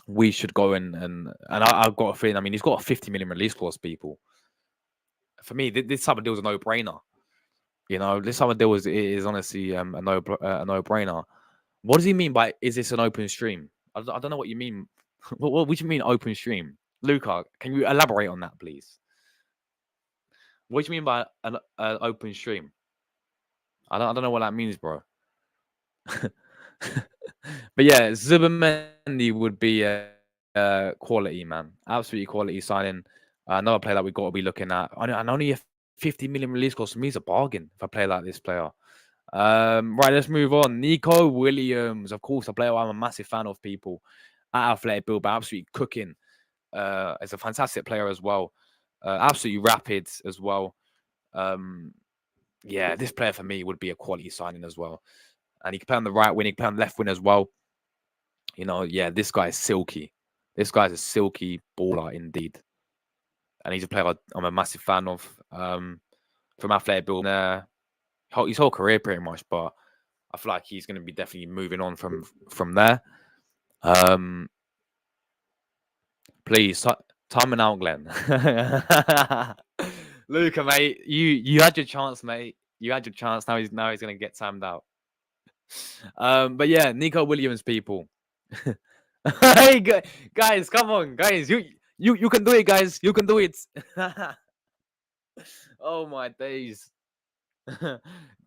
we should go and I've got a feeling. I mean, he's got a 50 million release clause, people. For me, this type of deal is a no-brainer. You know, this type of deal is honestly a no-brainer. What does he mean by, is this an open stream? I don't know what you mean. What do you mean open stream? Luca, can you elaborate on that, please? What do you mean by an open stream? I don't know what that means, bro. But yeah, Zubimendi would be a quality, man. Absolutely quality signing. Another player that we've got to be looking at. And only a 50 million release cost for me is a bargain if I play like this player. Right, let's move on. Nico Williams, of course, a player I'm a massive fan of, people. At Athletic Bilbao, absolutely cooking. Is a fantastic player as well. Absolutely rapid as well. Yeah, this player for me would be a quality signing as well. And he can play on the right wing, he can play on the left wing as well. You know, yeah, this guy is silky. This guy's a silky baller indeed. And he's a player I'm a massive fan of. From Athletic Bilbao, his whole career pretty much, but I feel like he's going to be definitely moving on from there. Please, time out, Glenn. Luca, mate, you had your chance, mate. You had your chance. Now he's going to get timed out. But yeah, Nico Williams, people. Hey, guys, come on, guys. You can do it, guys. You can do it. Oh my days.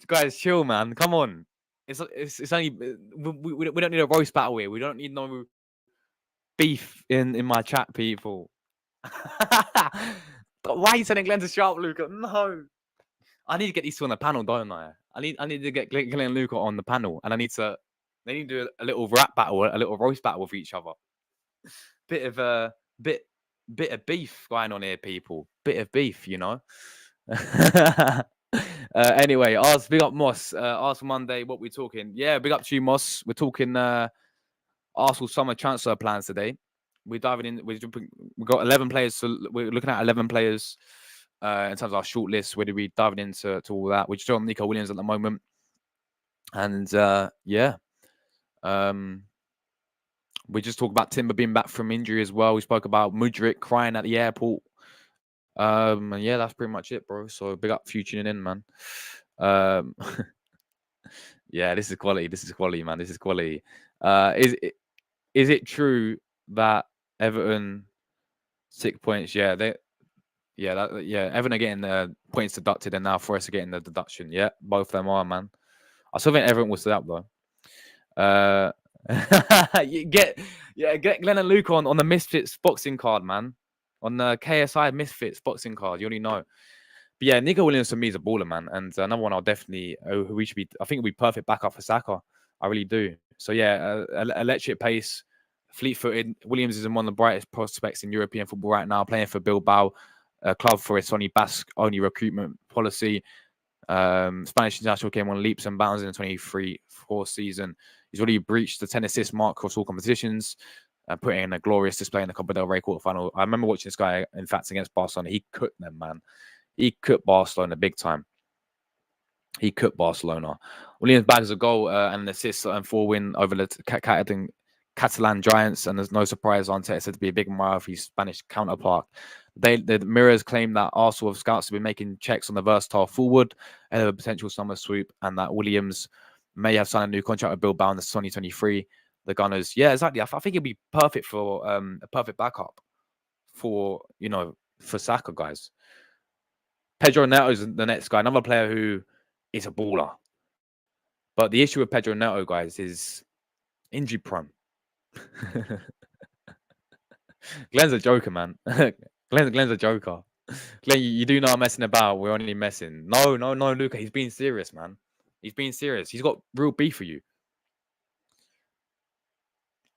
Guys, chill, man. Come on. It's only we don't need a roast battle here. We don't need no beef in my chat, people. Why are you sending Glenn to sharp, Luca? No. I need to get these two on the panel, don't I? I need to get Glenn and Luca on the panel, and they need to do a little rap battle, a little roast battle with each other. Bit of bit of beef going on here, people. Bit of beef, you know. Anyway, big up Moss. Arsenal Monday. What we talking? Yeah, big up to you, Moss. We're talking Arsenal summer transfer plans today. We're diving in. We've got 11 players. So we're looking at 11 players in terms of our short list. Where do we diving into all that? We're just on Nico Williams at the moment, and yeah, we just talked about Timber being back from injury as well. We spoke about Mudryk crying at the airport. And yeah, that's pretty much it, bro. So big up for you tuning in, man. Yeah, this is quality. This is quality, man. This is quality. Is it true that Everton 6 points? Yeah, Everton are getting the points deducted, and now Forest are getting the deduction. Yeah, both of them are, man. I still think Everton will stay up though. Get Glenn and Luke on the Misfits boxing card, man. On the KSI Misfits boxing card, you already know. But yeah, Nico Williams for me is a baller, man. And another one I'll definitely, who we should be, I think it'll be perfect backup for Saka. I really do. So yeah, electric pace, fleet-footed. Williams is one of the brightest prospects in European football right now, playing for Bilbao, a club for its only Basque-only recruitment policy. Spanish international came on leaps and bounds in the 23-4 season. He's already breached the 10 assist mark across all competitions, putting in a glorious display in the Copa del Rey quarterfinal. I remember watching this guy, in fact, against Barcelona. He cooked them, man. He cooked Barcelona big time. He cooked Barcelona. Williams bags a goal and an assist and 4-win over the Catalan Giants, and there's no surprise Arteta said to be a big admirer of his Spanish counterpart. The Mirrors claim that Arsenal have scouts have been making checks on the versatile forward ahead of a potential summer swoop, and that Williams may have signed a new contract with Bilbao in the 2023. The Gunners, yeah, exactly. I think it'd be perfect for a perfect backup for Saka, guys. Pedro Neto is the next guy, another player who is a baller. But the issue with Pedro Neto, guys, is injury prone. Glenn's a joker, man. Glenn's a joker. Glenn, you do know I'm messing about. We're only messing. No, Luca. He's being serious, man. He's being serious. He's got real beef for you.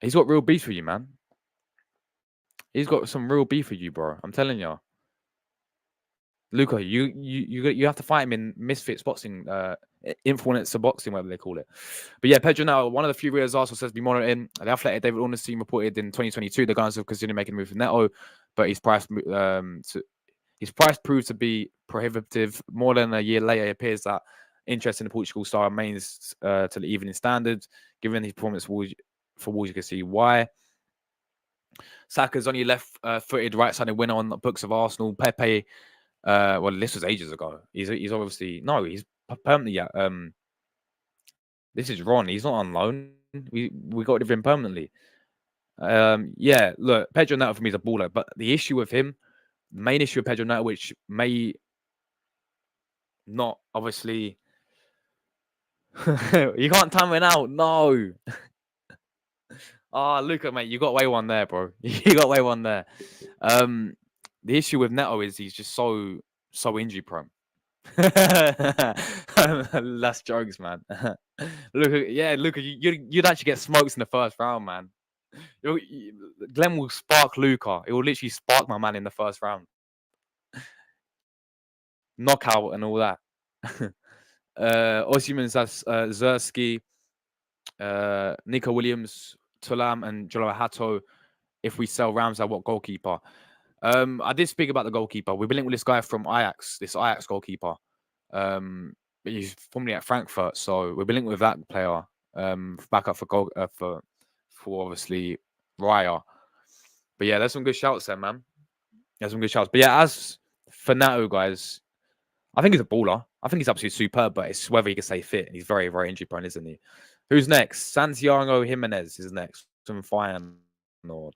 He's got real beef for you, man. He's got some real beef for you, bro. I'm telling you. Luca, you have to fight him in Misfits boxing, influencer boxing, whatever they call it. But yeah, Pedro Neto, one of the few real Arsenal says to be monitoring. The Athletic David Orn's team reported in 2022 the Gunners have considered making a move for Neto, but his price proved to be prohibitive. More than a year later, it appears that interest in the Portugal star remains to the evening standard. Given his performance for Wolves, you can see why. Saka's only left-footed right-sided winner on the books of Arsenal. Pepe. Well, this was ages ago. He's obviously he's permanently. This is Ron. He's not on loan. We got rid of him permanently. Yeah, look, Pedro Neto for me is a baller, but the issue with him, the main issue with Pedro Neto, which may not obviously, you can't time it out. No. Luca, mate, you got away one there, bro. You got away one there. The issue with Neto is he's just so injury prone. That's jokes, man. Luca, you'd actually get smokes in the first round, man. Glenn will spark Luca. It will literally spark my man in the first round. Knockout and all that. Oismhen, Zersky, Nico Williams, Tulam, and Jolo Hato. If we sell Ramsay, what goalkeeper? I did speak about the goalkeeper. We've been linked with this guy from Ajax, this Ajax goalkeeper. He's formerly at Frankfurt, so we've been linked with that player. Back up for obviously Raya. But yeah, there's some good shouts there, man. There's some good shouts. But yeah, as for Neto, guys, I think he's a baller. I think he's absolutely superb, but it's whether he can stay fit. He's very, very injury prone, isn't he? Who's next? Santiago Jimenez is next from Feyenoord.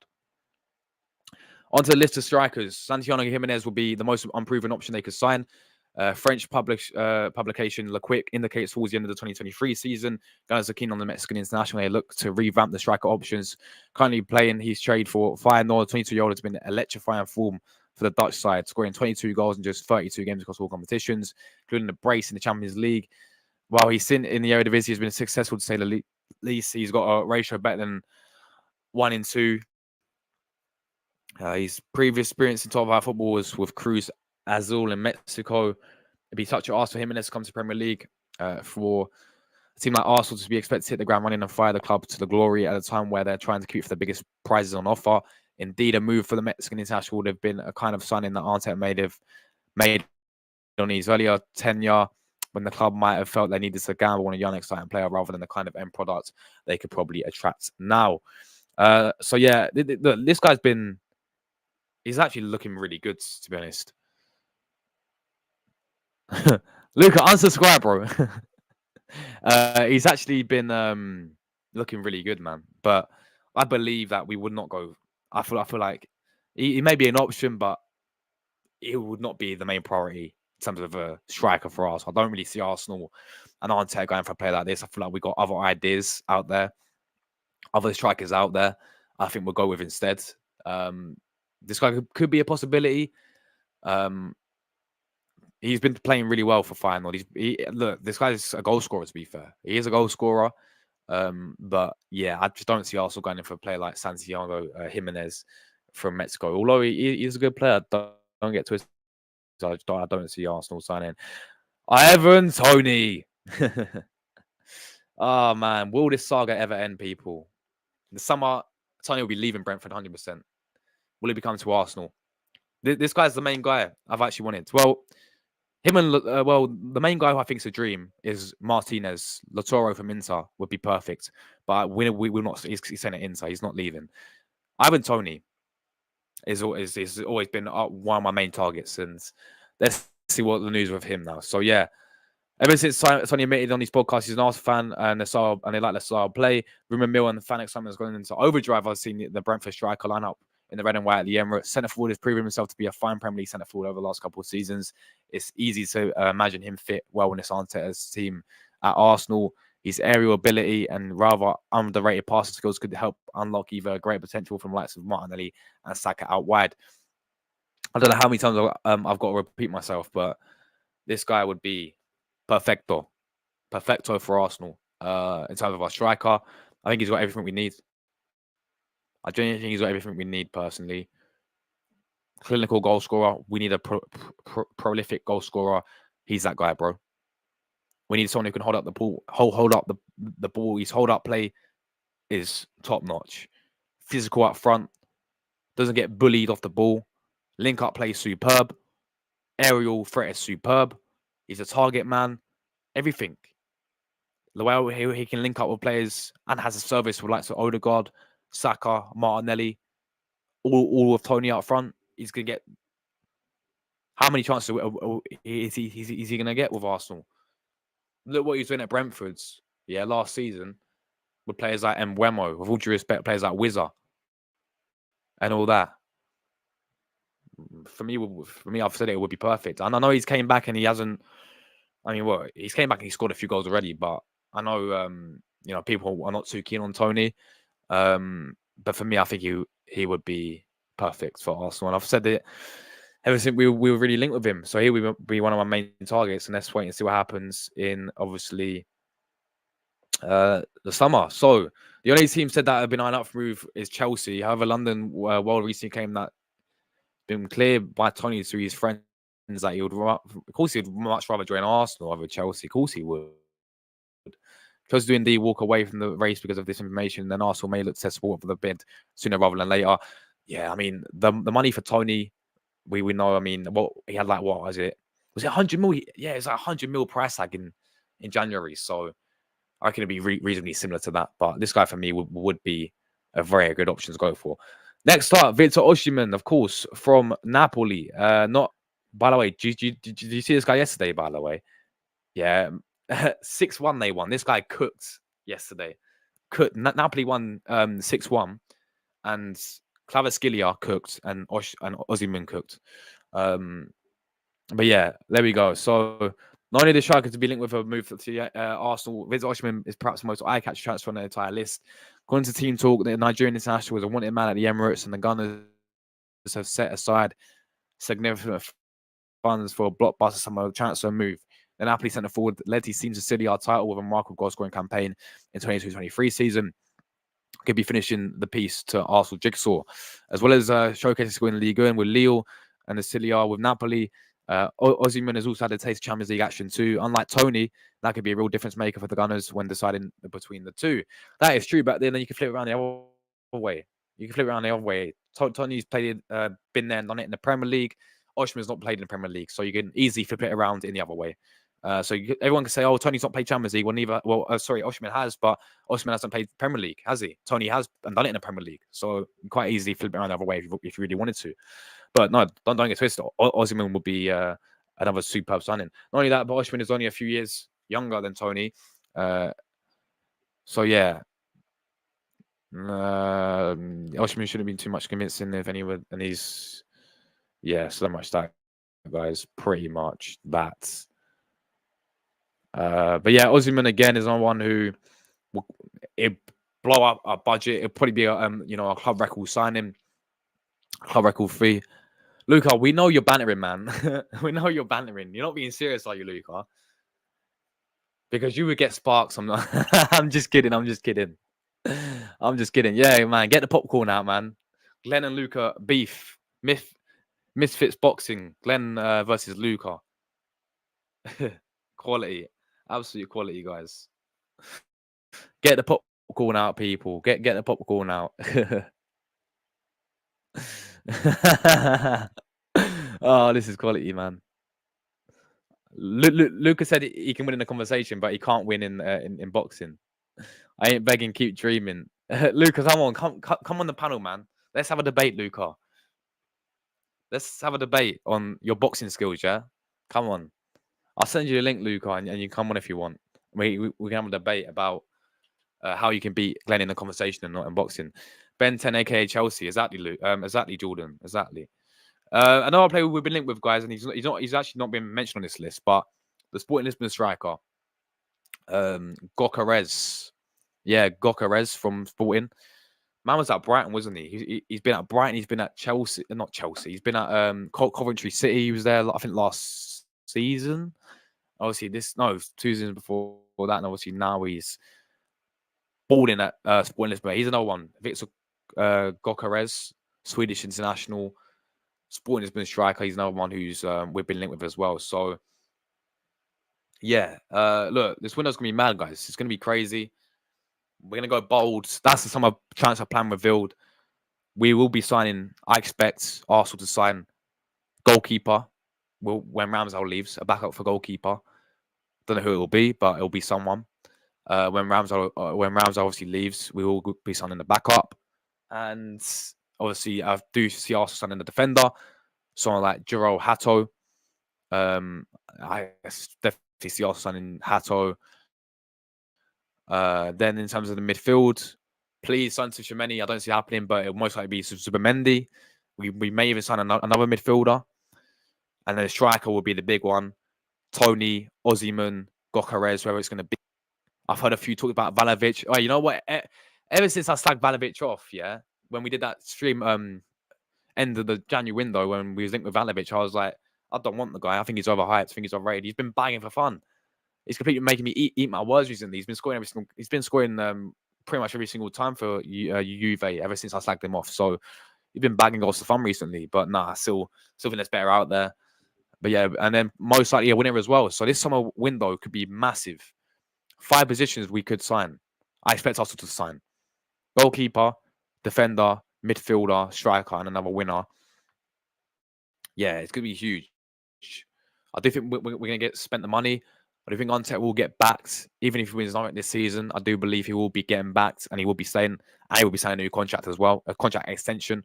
Onto the list of strikers. Santiago Jimenez will be the most unproven option they could sign. French publication Le Quick indicates towards the end of the 2023 season, Gunners are keen on the Mexican international. They look to revamp the striker options. Currently playing his trade for Feyenoord, 22-year-old has been electrifying form for the Dutch side, scoring 22 goals in just 32 games across all competitions, including a brace in the Champions League. while he's in the Eredivisie, he's been successful to say the least. He's got a ratio better than 1 in 2. His previous experience in top 5 football was with Cruz Azul in Mexico. It'd be such a ask for him to come to Premier League for a team like Arsenal to be expected to hit the ground running and fire the club to the glory at a time where they're trying to compete for the biggest prizes on offer. Indeed, a move for the Mexican international would have been a kind of signing that Arteta made on his earlier tenure, when the club might have felt they needed to gamble on a young, exciting player rather than the kind of end product they could probably attract now. So yeah, this guy's he's actually looking really good, to be honest. Luca, unsubscribe, bro. He's actually been looking really good, man. But I believe that we would not go. I feel like he may be an option, but it would not be the main priority in terms of a striker for us. I don't really see Arsenal and Arteta going for a player like this. I feel like we got other ideas out there, other strikers out there. I think we'll go with instead. This guy could be a possibility. He's been playing really well for Feyenoord. Look, this guy's a goal scorer, to be fair. He is a goal scorer. But yeah, I just don't see Arsenal going in for a player like Santiago Jimenez from Mexico. Although he's a good player, don't get twisted. I don't see Arsenal signing Ivan Toney. Oh man, will this saga ever end, people? In the summer, Toney will be leaving Brentford 100%. Will he become to Arsenal? This guy's the main guy I've actually wanted. Well, the main guy who I think is a dream is Martinez. Lautaro from Inter would be perfect, but we will not. He's saying it Inter. He's not leaving. Ivan Toney is always been one of my main targets, and let's see what the news with him now. So yeah, ever since Toney admitted on his podcast he's an Arsenal fan and they like the style of play, rumor mill and the fan excitement has gone into overdrive. I've seen the Brentford striker lineup in the red and white at the Emirates. Centre forward has proven himself to be a fine Premier League centre forward over the last couple of seasons. It's easy to imagine him fit well in this Arteta's team at Arsenal. His aerial ability and rather underrated passing skills could help unlock either great potential from the likes of Martinelli and Saka out wide. I don't know how many times I've got to repeat myself, but this guy would be perfecto for Arsenal in terms of our striker. I think he's got everything we need. I genuinely think he's got everything we need, personally. Clinical goal scorer. We need a prolific goal scorer. He's that guy, bro. We need someone who can hold up the ball. Hold up the ball. His hold up play is top notch. Physical up front. Doesn't get bullied off the ball. Link up play is superb. Aerial threat is superb. He's a target man. Everything. The way he can link up with players and has a service with likes of Odegaard, Saka, Martinelli, all of Toney up front. He's going to get... How many chances is he going to get with Arsenal? Look what he's doing at Brentford's, last season, with players like Mbeumo, with all due respect, players like Wizza, and all that. For me, I've said it would be perfect. And I know he's came back and he hasn't... he's came back and he scored a few goals already, but I know, people are not too keen on Toney. But for me, I think he would be perfect for Arsenal. And I've said that ever since we were really linked with him. So he would be one of my main targets. And let's wait and see what happens in, obviously, the summer. So the only team said that have been eyeing up for move is Chelsea. However, London World recently came that been clear by Toney to his friends that he would, of course, he'd much rather join Arsenal over Chelsea. Of course, he would. Chelsea do indeed walk away from the race because of this information, then Arsenal may look to support for the bid sooner rather than later. Yeah, the money for Toney, we know. What he had, what was it? Was it 100 mil? Yeah, it's like 100 mil price tag in January. So I reckon it'd be reasonably similar to that. But this guy for me would be a very good option to go for. Next up, Victor Osimhen, of course, from Napoli. By the way, did you see this guy yesterday? By the way, yeah. 6-1 they won. This guy cooked yesterday. Napoli won 6-1, and Kvaratskhelia cooked and Osimhen cooked. But yeah, there we go. So not only the striker to be linked with a move to Arsenal, Victor Osimhen is perhaps the most eye-catching transfer on the entire list. According to Team Talk, the Nigerian international was a wanted man at the Emirates, and the Gunners have set aside significant funds for a blockbuster summer transfer move. the Napoli centre forward, led his team to Serie A title with a remarkable goal scoring campaign in 22-23 season. Could be finishing the piece to Arsenal jigsaw, as well as showcasing scoring the Ligue 1 with Lille and the Serie A with Napoli. Oismhen has also had a taste of Champions League action too. Unlike Toney, that could be a real difference maker for the Gunners when deciding between the two. That is true, but then you can flip it around the other way. You can flip it around the other way. Toney's played, been there and done it in the Premier League. Oismhen's not played in the Premier League, so you can easily flip it around in the other way. Everyone can say, "Oh, Toney's not played Champions League." Sorry, Oismhen has, but Oismhen hasn't played Premier League, has he? Toney has and done it in the Premier League, so quite easily flip it around the other way if you really wanted to. But no, don't get twisted. Oismhen would be another superb signing. Not only that, but Oismhen is only a few years younger than Toney. So yeah, Oismhen shouldn't have been too much convincing if anyone, and he's so much that, guys, pretty much that. But yeah, Oismhen again is one who it blow up our budget. It'll probably be a club record signing, club record fee. Luca, we know you're bantering, man. We know you're bantering. You're not being serious, are you, Luca? Because you would get sparks. I'm not. I'm just kidding. I'm just kidding. Yeah, man. Get the popcorn out, man. Glenn and Luca beef. Misfits boxing. Glenn versus Luca. Quality. Absolute quality, guys. Get the popcorn out, people. Get the popcorn out. Oh, this is quality, man. Lucas said he can win in a conversation, but he can't win in boxing. I ain't begging, keep dreaming. Lucas, come on the panel, man. Let's have a debate, Luca. Let's have a debate on your boxing skills, yeah? Come on. I'll send you a link, Luca, and you come on if you want. We can have a debate about how you can beat Glenn in a conversation and not in boxing. Ben 10, aka Chelsea. Exactly, Luke. Exactly, Jordan. Exactly. Another player we've been linked with, guys, and he's actually not been mentioned on this list, but the Sporting Lisbon striker, Gyokeres. Yeah, Gyokeres from Sporting. Man was at Brighton, wasn't he? He's been at Brighton. He's been at Chelsea. Not Chelsea. He's been at Coventry City. He was there, I think, last season. Obviously, 2 seasons before that, and obviously now he's balling at Sporting Lisbon. He's another one. Victor Gyokeres, Swedish international, Sporting Lisbon striker. He's another one who's we've been linked with as well. So yeah, look, this window's gonna be mad, guys. It's gonna be crazy. We're gonna go bold. That's the summer transfer plan revealed. We will be signing. I expect Arsenal to sign goalkeeper. When Ramsdale leaves, a backup for goalkeeper. Don't know who it will be, but it will be someone. When Ramsdale obviously leaves, we will be signing the backup. And obviously, I do see Arsenal signing the defender, someone like Jiro Hato. I definitely see Arsenal signing Hato. Then in terms of the midfield, please sign Tchouaméni. I don't see it happening, but it'll most likely be Zubimendi. We may even sign another midfielder. And then the striker will be the big one. Toney, Oismhen, Gyokeres, whoever it's going to be. I've heard a few talk about Vlahovic. Oh, you know what? Ever since I slagged Vlahovic off, yeah, when we did that stream end of the January window when we was linked with Vlahovic, I was like, I don't want the guy. I think he's overhyped. I think he's overrated. He's been bagging for fun. He's completely making me eat my words recently. He's been scoring pretty much every single time for Juve ever since I slagged him off. So he's been bagging goals for fun recently. But nah, I still think there's better out there. But yeah, and then most likely a winner as well. So this summer window could be massive. 5 positions we could sign. I expect us to sign goalkeeper, defender, midfielder, striker, and another winner. Yeah, it's going to be huge. I do think we're going to get spent the money. But I think Arteta will get backed. Even if he wins nothing this season, I do believe he will be getting backed and he will be staying. And he will be signing a new contract as well, a contract extension.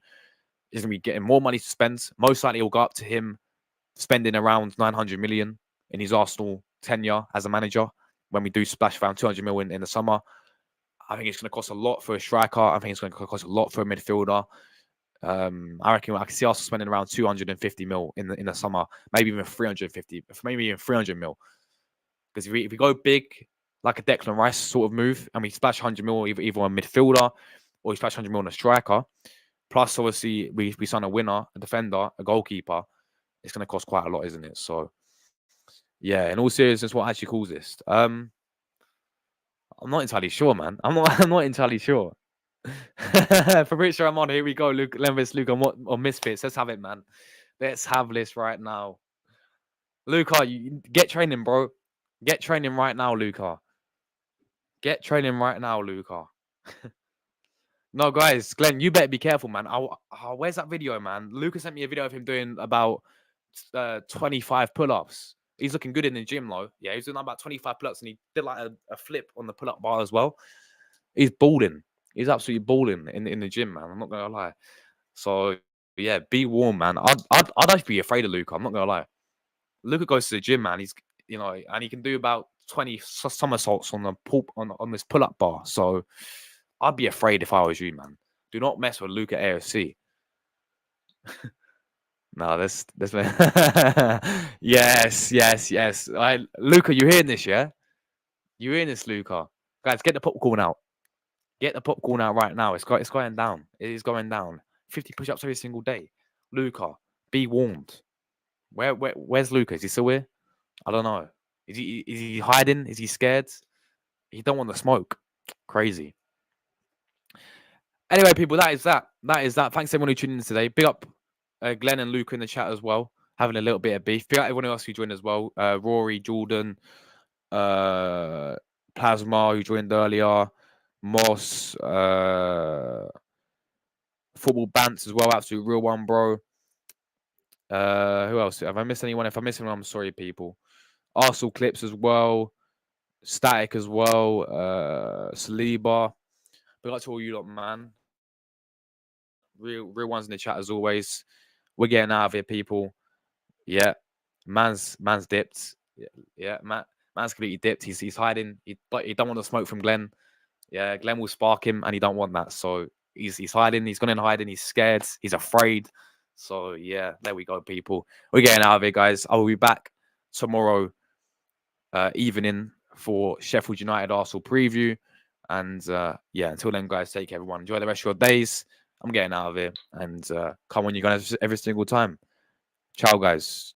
He's going to be getting more money to spend. Most likely it will go up to him spending around 900 million in his Arsenal tenure as a manager. When we do splash around 200 million in the summer, I think it's going to cost a lot for a striker. I think it's going to cost a lot for a midfielder. I reckon I can see us spending around 250 mil in the summer, maybe even 350, maybe even 300 mil. Because if we go big, like a Declan Rice sort of move, and we splash 100 mil either on a midfielder or we splash 100 mil on a striker, plus obviously we sign a winner, a defender, a goalkeeper, it's going to cost quite a lot, isn't it? So Yeah, in all seriousness, what actually caused this? I'm not entirely sure, man. I'm not entirely sure. Fabrizio Ramon, here we go. Luke Lenvis, Luke on Misfits. Let's have it, man. Let's have this right now. Luca, you get training, bro. Get training right now, Luca. Get training right now, Luca. No, guys, Glenn, you better be careful, man. Where's that video, man? Luca sent me a video of him doing about 25 pull-ups. He's looking good in the gym, though. Yeah, he's doing about 25 pull-ups, and he did like a flip on the pull-up bar as well. He's balling. He's absolutely balling in the gym, man. I'm not gonna lie. So yeah, be warm, man. I'd actually be afraid of Luca. I'm not gonna lie. Luca goes to the gym, man. He's and he can do about 20 somersaults on the on this pull-up bar. So I'd be afraid if I was you, man. Do not mess with Luca AFC. No, this yes. Luca, you hearing this, yeah? You hearing this, Luca? Guys, get the popcorn out. Get the popcorn out right now. It's going down. It is going down. 50 push-ups every single day. Luca, be warned. Where's Luca? Is he still here? I don't know. Is he hiding? Is he scared? He don't want the smoke. Crazy. Anyway, people, that is that. Thanks everyone who tuned in today. Big up Glenn and Luca in the chat as well, having a little bit of beef. Big up everyone else who joined as well. Rory, Jordan, Plasma, who joined earlier, Moss, Football Bants as well. Absolute real one, bro. Who else? Have I missed anyone? If I missed anyone, I'm sorry, people. Arsenal Clips as well. Static as well. Saliba. Big up to all you lot, man. Real ones in the chat as always. We're getting out of here, people. Yeah, man's dipped. Yeah, man's completely dipped. He's hiding. But he don't want the smoke from Glenn. Yeah, Glenn will spark him, and he don't want that. So he's hiding. He's gone in hiding. He's scared. He's afraid. So yeah, there we go, people. We're getting out of here, guys. I will be back tomorrow evening for Sheffield United Arsenal preview. And yeah, until then, guys, take care, everyone. Enjoy the rest of your days. I'm getting out of here. And come on, you guys, every single time. Ciao, guys.